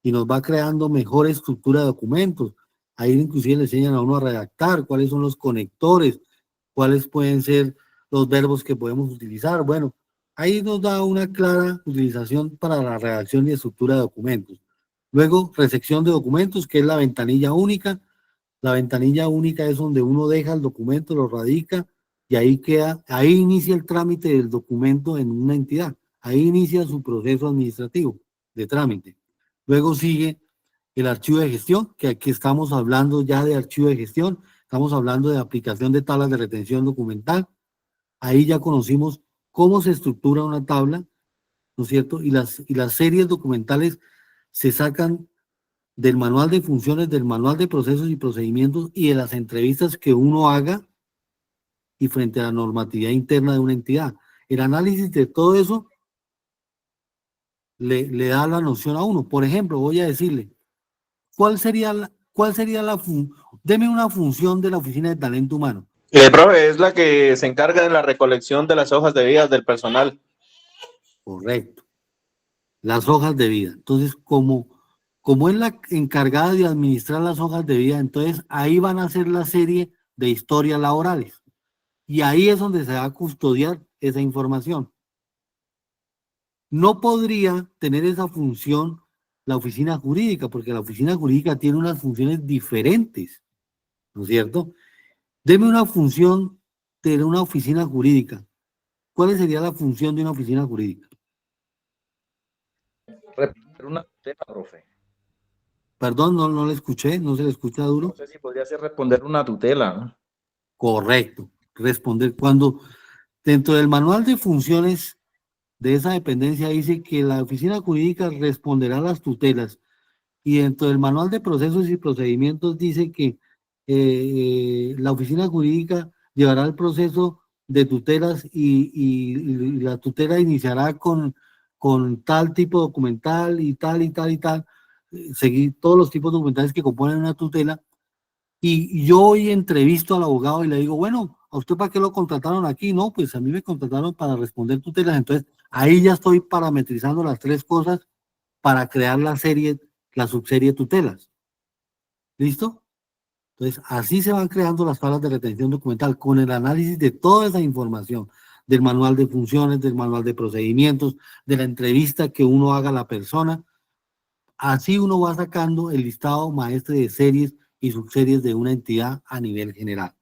y nos va creando mejor estructura de documentos. Ahí inclusive le enseñan a uno a redactar cuáles son los conectores, cuáles pueden ser los verbos que podemos utilizar. Bueno, ahí nos da una clara utilización para la redacción y estructura de documentos. Luego, recepción de documentos, que es la ventanilla única. La ventanilla única es donde uno deja el documento, lo radica y ahí queda, ahí inicia el trámite del documento en una entidad. Ahí inicia su proceso administrativo de trámite. Luego sigue el archivo de gestión, que aquí estamos hablando ya de archivo de gestión, estamos hablando de aplicación de tablas de retención documental. Ahí ya conocimos cómo se estructura una tabla, ¿no es cierto? Y las series documentales se sacan del manual de funciones, del manual de procesos y procedimientos y de las entrevistas que uno haga y frente a la normatividad interna de una entidad. El análisis de todo eso le da la noción a uno. Por ejemplo, voy a decirle, ¿cuál sería deme una función de la Oficina de Talento Humano? Profe, es la que se encarga de la recolección de las hojas de vida del personal. Correcto. Las hojas de vida. Entonces, como es la encargada de administrar las hojas de vida, entonces ahí van a hacer la serie de historias laborales. Y ahí es donde se va a custodiar esa información. No podría tener esa función la oficina jurídica, porque la oficina jurídica tiene unas funciones diferentes, ¿no es cierto? Deme una función de una oficina jurídica. ¿Cuál sería la función de una oficina jurídica? Responder una tutela, profe. Perdón, no le escuché, no se le escucha duro. No sé si podría ser responder una tutela, ¿no? Correcto, responder. Cuando dentro del manual de funciones de esa dependencia dice que la oficina jurídica responderá a las tutelas y dentro del manual de procesos y procedimientos dice que la oficina jurídica llevará el proceso de tutelas y la tutela iniciará con tal tipo documental y tal y tal y tal, seguir todos los tipos documentales que componen una tutela. Y yo hoy entrevisto al abogado y le digo, bueno, ¿a usted para qué lo contrataron aquí? No, pues a mí me contrataron para responder tutelas. Entonces, ahí ya estoy parametrizando las tres cosas para crear la subserie tutelas. ¿Listo? Entonces, así se van creando las tablas de retención documental con el análisis de toda esa información, del manual de funciones, del manual de procedimientos, de la entrevista que uno haga a la persona. Así uno va sacando el listado maestro de series y subseries de una entidad a nivel general.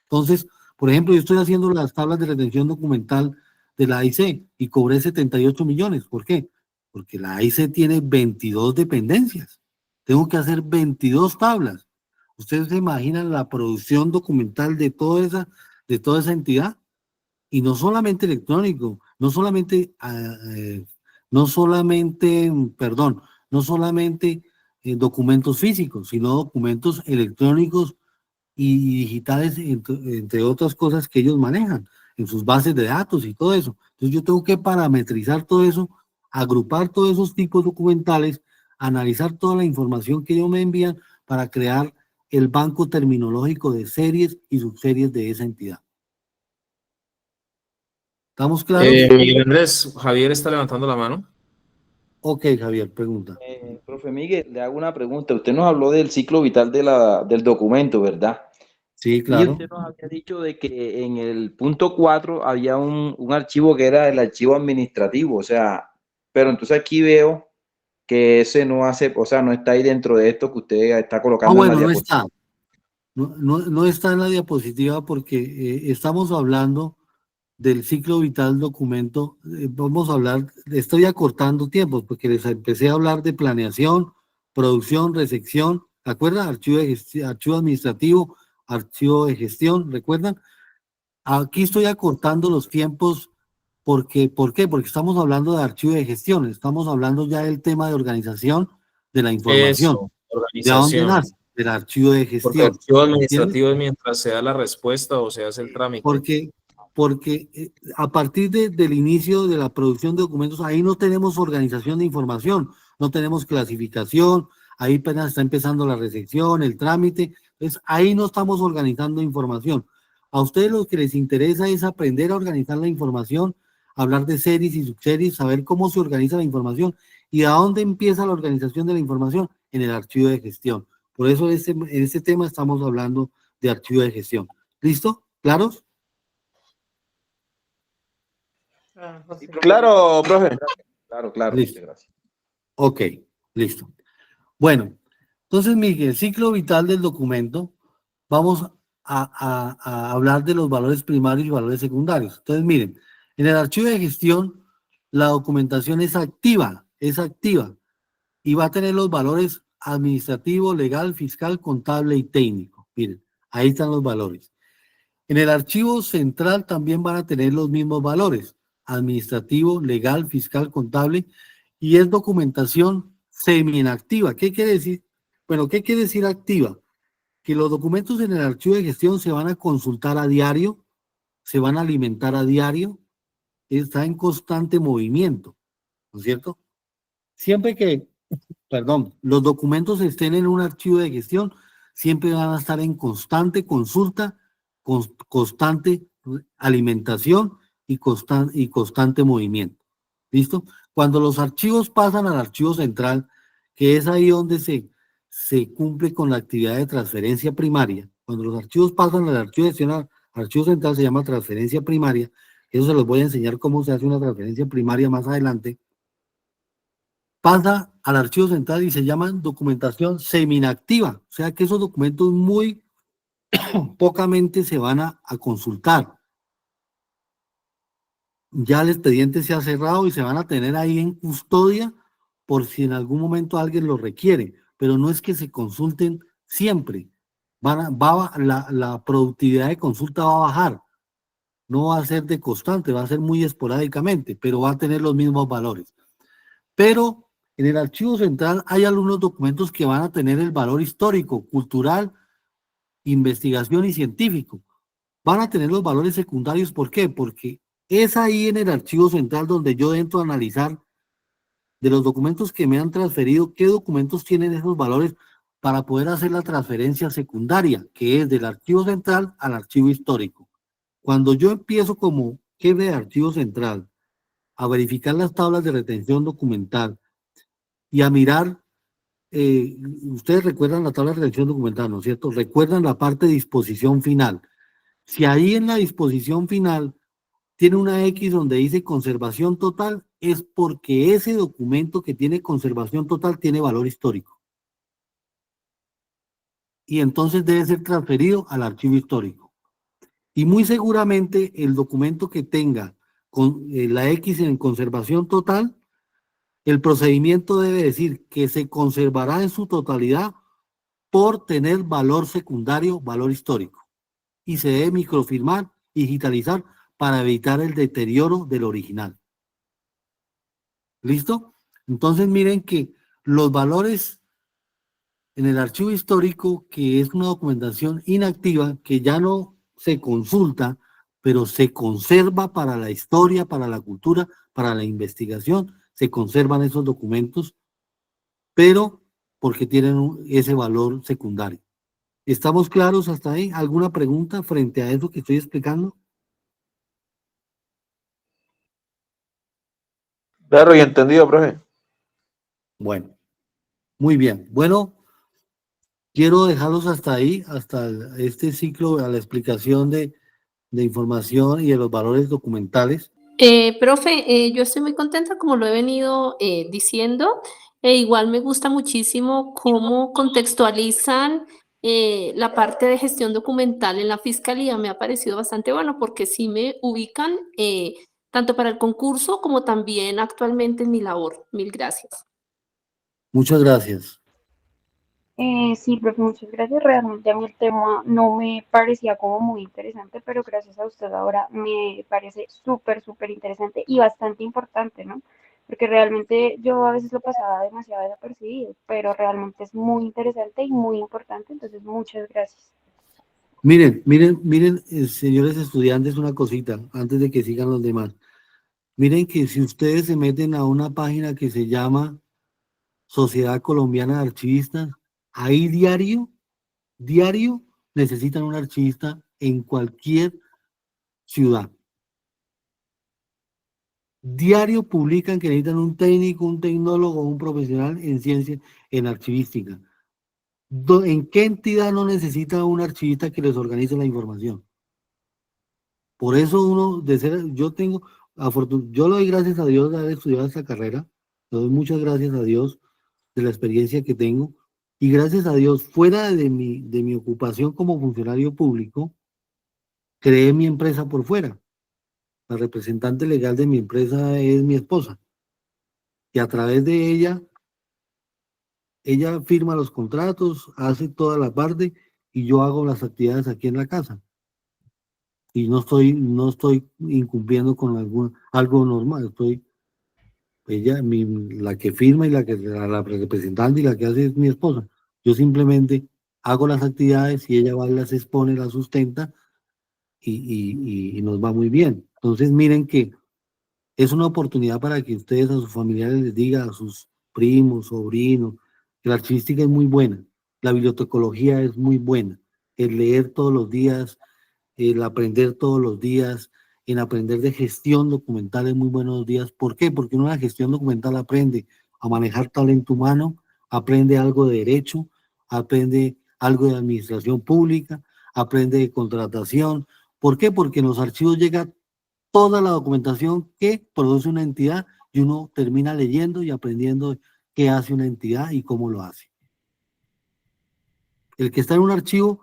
Entonces, por ejemplo, yo estoy haciendo las tablas de retención documental de la AIC y cobré 78 millones. ¿Por qué? Porque la AIC tiene 22 dependencias. Tengo que hacer 22 tablas. ¿Ustedes se imaginan la producción documental de toda esa entidad? Y no solamente electrónico, no solamente documentos físicos, sino documentos electrónicos y digitales, entre otras cosas que ellos manejan en sus bases de datos y todo eso. Entonces yo tengo que parametrizar todo eso, agrupar todos esos tipos documentales, analizar toda la información que ellos me envían para crear el banco terminológico de series y subseries de esa entidad. ¿Estamos claros? Miguel Andrés, Javier está levantando la mano. Ok, Javier, pregunta. Profe Miguel, le hago una pregunta. Usted nos habló del ciclo vital del documento, ¿verdad? Sí, Y claro. usted nos había dicho de que en el punto 4 había un archivo que era el archivo administrativo, o sea, pero entonces aquí veo que ese no hace, o sea, no está ahí dentro de esto que usted está colocando en la Bueno, no diapositiva. está. No está en la diapositiva porque estamos hablando del ciclo vital documento. Vamos a hablar, estoy acortando tiempos porque les empecé a hablar de planeación, producción, recepción, ¿recuerdan? Archivo administrativo, archivo de gestión, ¿recuerdan? Aquí estoy acortando los tiempos porque, ¿por qué? Porque estamos hablando de archivo de gestión, estamos hablando ya del tema de organización de la información. Eso, ¿De dónde organización. nace? Del archivo de Porque gestión. archivo ¿Entiendes? administrativo es mientras se da la respuesta o se hace el trámite. Porque a partir del inicio de la producción de documentos, ahí no tenemos organización de información, no tenemos clasificación, ahí apenas está empezando la recepción, el trámite, entonces ahí no estamos organizando información. A ustedes lo que les interesa es aprender a organizar la información, hablar de series y subseries, saber cómo se organiza la información y a dónde empieza la organización de la información en el archivo de gestión. Por eso en este tema estamos hablando de archivo de gestión. ¿Listo? ¿Claros? Claro, profe. Claro, Listo. muchas gracias. Ok, listo. Bueno, entonces, Miguel, ciclo vital del documento, vamos a hablar de los valores primarios y valores secundarios. Entonces, miren, en el archivo de gestión, la documentación es activa y va a tener los valores administrativo, legal, fiscal, contable y técnico. Miren, ahí están los valores. En el archivo central también van a tener los mismos valores, administrativo, legal, fiscal, contable, y es documentación semi-inactiva. ¿Qué quiere decir? Bueno, ¿qué quiere decir activa? Que los documentos en el archivo de gestión se van a consultar a diario, se van a alimentar a diario, está en constante movimiento, ¿no es cierto? Siempre que, los documentos estén en un archivo de gestión, siempre van a estar en constante consulta, constante alimentación y constante movimiento. ¿Listo? Cuando los archivos pasan al archivo central, que es ahí donde se cumple con la actividad de transferencia primaria, cuando los archivos pasan al archivo de gestión, al archivo central se llama transferencia primaria, eso se los voy a enseñar cómo se hace una transferencia primaria más adelante, pasa al archivo central y se llaman documentación semi-inactiva, o sea que esos documentos muy pocamente se van a consultar. Ya el expediente se ha cerrado y se van a tener ahí en custodia por si en algún momento alguien lo requiere, pero no es que se consulten siempre. La productividad de consulta va a bajar, no va a ser de constante, va a ser muy esporádicamente, pero va a tener los mismos valores. Pero en el archivo central hay algunos documentos que van a tener el valor histórico, cultural, investigación y científico. Van a tener los valores secundarios, ¿por qué? Porque es ahí en el archivo central donde yo entro a analizar de los documentos que me han transferido, qué documentos tienen esos valores para poder hacer la transferencia secundaria, que es del archivo central al archivo histórico. Cuando yo empiezo como jefe de archivo central a verificar las tablas de retención documental y a mirar, ustedes recuerdan la tabla de retención documental, ¿no es cierto? Recuerdan la parte de disposición final. Si ahí en la disposición final tiene una X donde dice conservación total, es porque ese documento que tiene conservación total tiene valor histórico. Y entonces debe ser transferido al archivo histórico. Y muy seguramente el documento que tenga con la X en conservación total, el procedimiento debe decir que se conservará en su totalidad por tener valor secundario, valor histórico. Y se debe microfirmar y digitalizar para evitar el deterioro del original. ¿Listo? Entonces miren que los valores En el archivo histórico, que es una documentación inactiva que ya no se consulta, pero se conserva para la historia, para la cultura, para la investigación, se conservan esos documentos, pero porque tienen ese valor secundario. ¿Estamos claros hasta ahí? ¿Alguna pregunta frente a eso que estoy explicando? Claro y entendido, profe. Bueno, muy bien. Bueno, quiero dejarlos hasta ahí, hasta este ciclo, a la explicación de información y de los valores documentales. Profe, yo estoy muy contenta como lo he venido diciendo. Igual me gusta muchísimo cómo contextualizan la parte de gestión documental en la fiscalía. Me ha parecido bastante bueno porque sí me ubican tanto para el concurso como también actualmente en mi labor. Mil gracias. Muchas gracias. Sí, profe, muchas gracias. Realmente a mí el tema no me parecía como muy interesante, pero gracias a usted ahora me parece súper, súper interesante y bastante importante, ¿no? Porque realmente yo a veces lo pasaba demasiado desapercibido, pero realmente es muy interesante y muy importante, entonces muchas gracias. Miren, miren, miren, señores estudiantes, una cosita, antes de que sigan los demás. Miren que si ustedes se meten a una página que se llama Sociedad Colombiana de Archivistas, ahí diario necesitan un archivista en cualquier ciudad. Diario publican que necesitan un técnico, un tecnólogo, un profesional en ciencia, en archivística. ¿En qué entidad no necesita un archivista que les organice la información? Por eso uno, yo le doy gracias a Dios de haber estudiado esta carrera, le doy muchas gracias a Dios de la experiencia que tengo, y gracias a Dios, fuera de mi ocupación como funcionario público, creé mi empresa por fuera. La representante legal de mi empresa es mi esposa, y a través de ella firma los contratos, hace toda la parte, y yo hago las actividades aquí en la casa. Y no estoy incumpliendo con algo normal, la que firma y la representante y la que hace es mi esposa. Yo simplemente hago las actividades y ella va y las expone, las sustenta y nos va muy bien. Entonces miren que es una oportunidad para que ustedes a sus familiares les digan, a sus primos, sobrinos, que la archivística es muy buena, la bibliotecología es muy buena, el leer todos los días, el aprender todos los días, en aprender de gestión documental es muy buenos días. ¿Por qué? Porque uno en la gestión documental aprende a manejar talento humano, aprende algo de derecho, aprende algo de administración pública, aprende de contratación. ¿Por qué? Porque en los archivos llega toda la documentación que produce una entidad y uno termina leyendo y aprendiendo qué hace una entidad y cómo lo hace. El que está en un archivo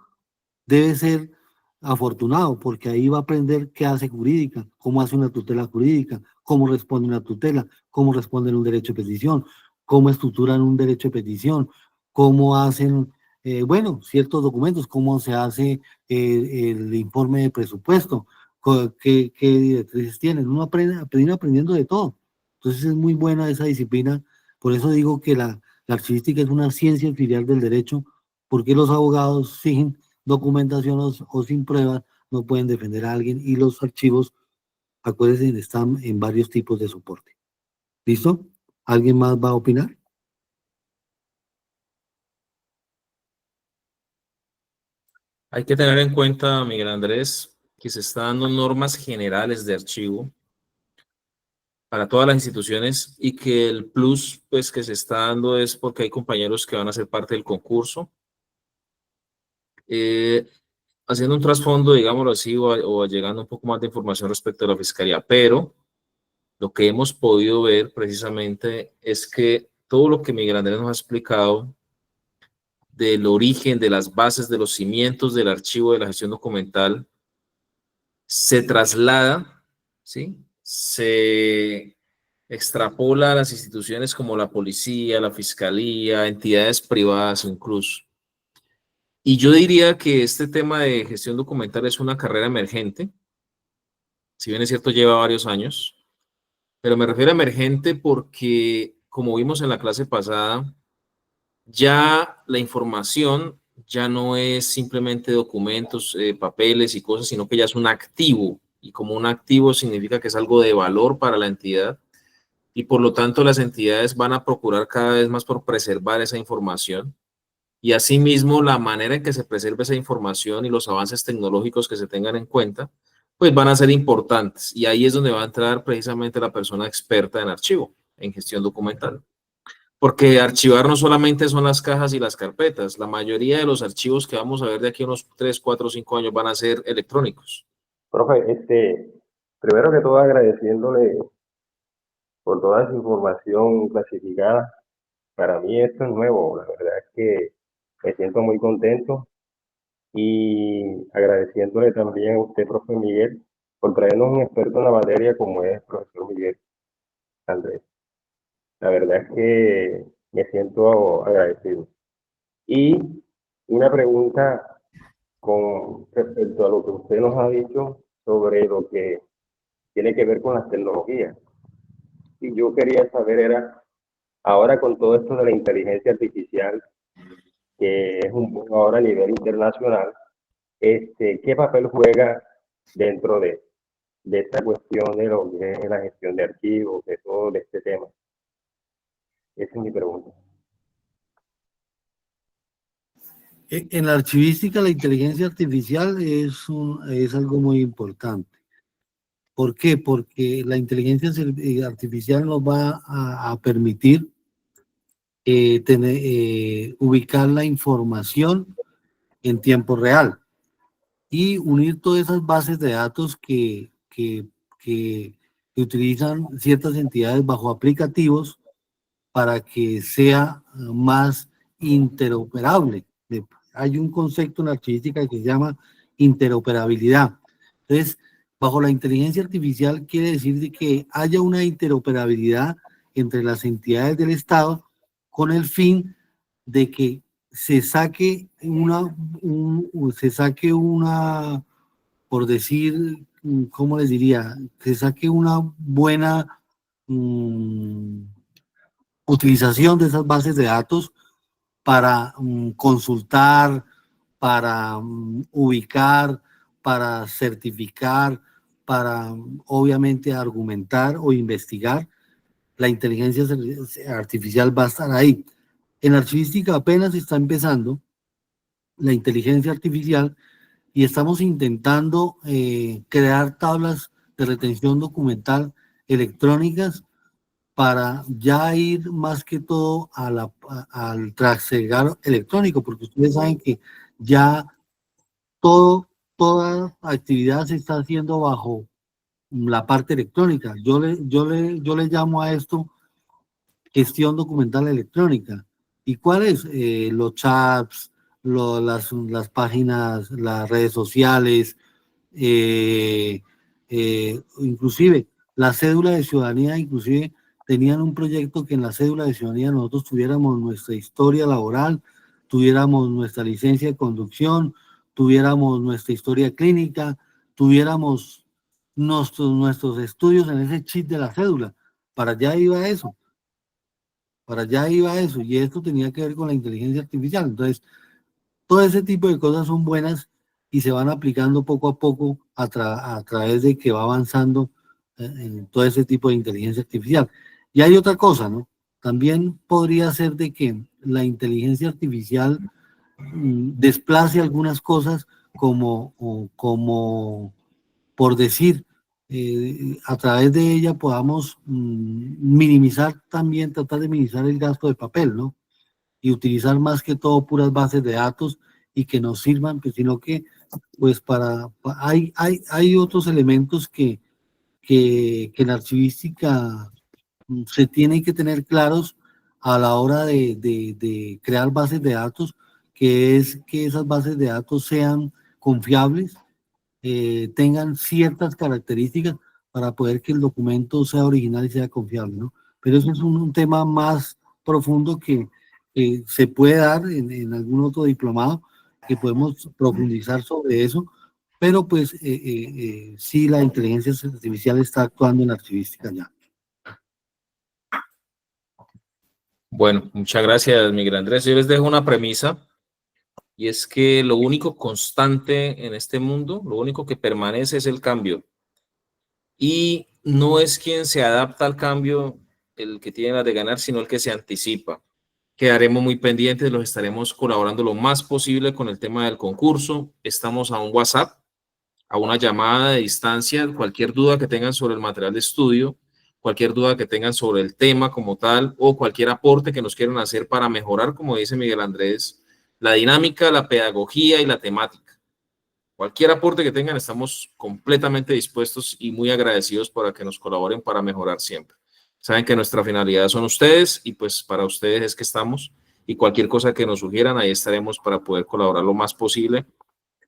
debe ser afortunado porque ahí va a aprender qué hace jurídica, cómo hace una tutela jurídica, cómo responde una tutela, cómo responde un derecho de petición, cómo estructuran un derecho de petición, cómo hacen, ciertos documentos, cómo se hace el informe de presupuesto, qué directrices tienen. Uno aprende aprendiendo de todo. Entonces es muy buena esa disciplina. Por eso digo que la archivística es una ciencia auxiliar del derecho, porque los abogados sin documentación o sin pruebas no pueden defender a alguien y los archivos, acuérdense, están en varios tipos de soporte. ¿Listo? ¿Alguien más va a opinar? Hay que tener en cuenta, Miguel Andrés, que se están dando normas generales de archivo para todas las instituciones y que el plus pues, que se está dando es porque hay compañeros que van a ser parte del concurso. Haciendo un trasfondo, digámoslo así, o llegando un poco más de información respecto a la fiscalía, pero lo que hemos podido ver precisamente es que todo lo que Miguel Andrés nos ha explicado del origen, de las bases, de los cimientos del archivo de la gestión documental, se traslada, ¿sí? Se extrapola a las instituciones como la policía, la fiscalía, entidades privadas incluso. Y yo diría que este tema de gestión documental es una carrera emergente, si bien es cierto lleva varios años, pero me refiero a emergente porque, como vimos en la clase pasada, ya la información ya no es simplemente documentos, papeles y cosas, sino que ya es un activo. Y como un activo significa que es algo de valor para la entidad. Y por lo tanto las entidades van a procurar cada vez más por preservar esa información. Y asimismo la manera en que se preserve esa información y los avances tecnológicos que se tengan en cuenta, pues van a ser importantes. Y ahí es donde va a entrar precisamente la persona experta en archivo, en gestión documental. Porque archivar no solamente son las cajas y las carpetas, la mayoría de los archivos que vamos a ver de aquí a unos 3, 4, 5 años van a ser electrónicos. Profe, primero que todo agradeciéndole por toda esa información clasificada. Para mí esto es nuevo, la verdad es que me siento muy contento y agradeciéndole también a usted, profe Miguel, por traernos un experto en la materia como es el profesor Miguel Andrés. La verdad es que me siento agradecido. Y una pregunta con respecto a lo que usted nos ha dicho sobre lo que tiene que ver con las tecnologías. Y yo quería saber era, ahora con todo esto de la inteligencia artificial, que es un boom ahora a nivel internacional, ¿qué papel juega dentro de esta cuestión de lo que es la gestión de archivos, de todo de este tema? Esa es mi pregunta. En la archivística, la inteligencia artificial es algo muy importante. ¿Por qué? Porque la inteligencia artificial nos va a permitir ubicar la información en tiempo real y unir todas esas bases de datos que utilizan ciertas entidades bajo aplicativos para que sea más interoperable. Hay un concepto en la archivística que se llama interoperabilidad. Entonces, bajo la inteligencia artificial quiere decir de que haya una interoperabilidad entre las entidades del Estado con el fin de que se saque una, por decir, ¿cómo les diría? Se saque una buena utilización de esas bases de datos para consultar, para ubicar, para certificar, para obviamente argumentar o investigar. La inteligencia artificial va a estar ahí. En archivística apenas está empezando la inteligencia artificial y estamos intentando crear tablas de retención documental electrónicas para ya ir más que todo al trasegado electrónico, porque ustedes saben que ya toda actividad se está haciendo bajo la parte electrónica. Yo le llamo a esto gestión documental electrónica. ¿Y cuáles? Los chats, las páginas, las redes sociales, inclusive la cédula de ciudadanía, inclusive tenían un proyecto que en la cédula de ciudadanía nosotros tuviéramos nuestra historia laboral, tuviéramos nuestra licencia de conducción, tuviéramos nuestra historia clínica, tuviéramos nuestros estudios en ese chip de la cédula. Para allá iba eso. Para allá iba eso. Y esto tenía que ver con la inteligencia artificial. Entonces, todo ese tipo de cosas son buenas y se van aplicando poco a poco a través de que va avanzando en todo ese tipo de inteligencia artificial. Y hay otra cosa, ¿no? También podría ser de que la inteligencia artificial desplace algunas cosas como por decir, a través de ella podamos minimizar también, tratar de minimizar el gasto de papel, ¿no? Y utilizar más que todo puras bases de datos y que nos sirvan, pues, sino que pues hay otros elementos que en archivística se tienen que tener claros a la hora de crear bases de datos, que es que esas bases de datos sean confiables, tengan ciertas características para poder que el documento sea original y sea confiable, ¿no? Pero eso es un tema más profundo que se puede dar en algún otro diplomado, que podemos profundizar sobre eso, pero pues sí, la inteligencia artificial está actuando en la archivística ya. Bueno, muchas gracias, Miguel Andrés. Yo les dejo una premisa, y es que lo único constante en este mundo, lo único que permanece es el cambio. Y no es quien se adapta al cambio el que tiene las de ganar, sino el que se anticipa. Quedaremos muy pendientes, los estaremos colaborando lo más posible con el tema del concurso. Estamos a un WhatsApp, a una llamada de distancia. Cualquier duda que tengan sobre el material de estudio, cualquier duda que tengan sobre el tema como tal, o cualquier aporte que nos quieran hacer para mejorar, como dice Miguel Andrés, la dinámica, la pedagogía y la temática. Cualquier aporte que tengan, estamos completamente dispuestos y muy agradecidos para que nos colaboren para mejorar siempre. Saben que nuestra finalidad son ustedes, y pues para ustedes es que estamos, y cualquier cosa que nos sugieran, ahí estaremos para poder colaborar lo más posible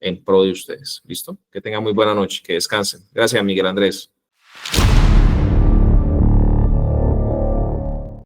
en pro de ustedes. ¿Listo? Que tengan muy buena noche, que descansen. Gracias, Miguel Andrés.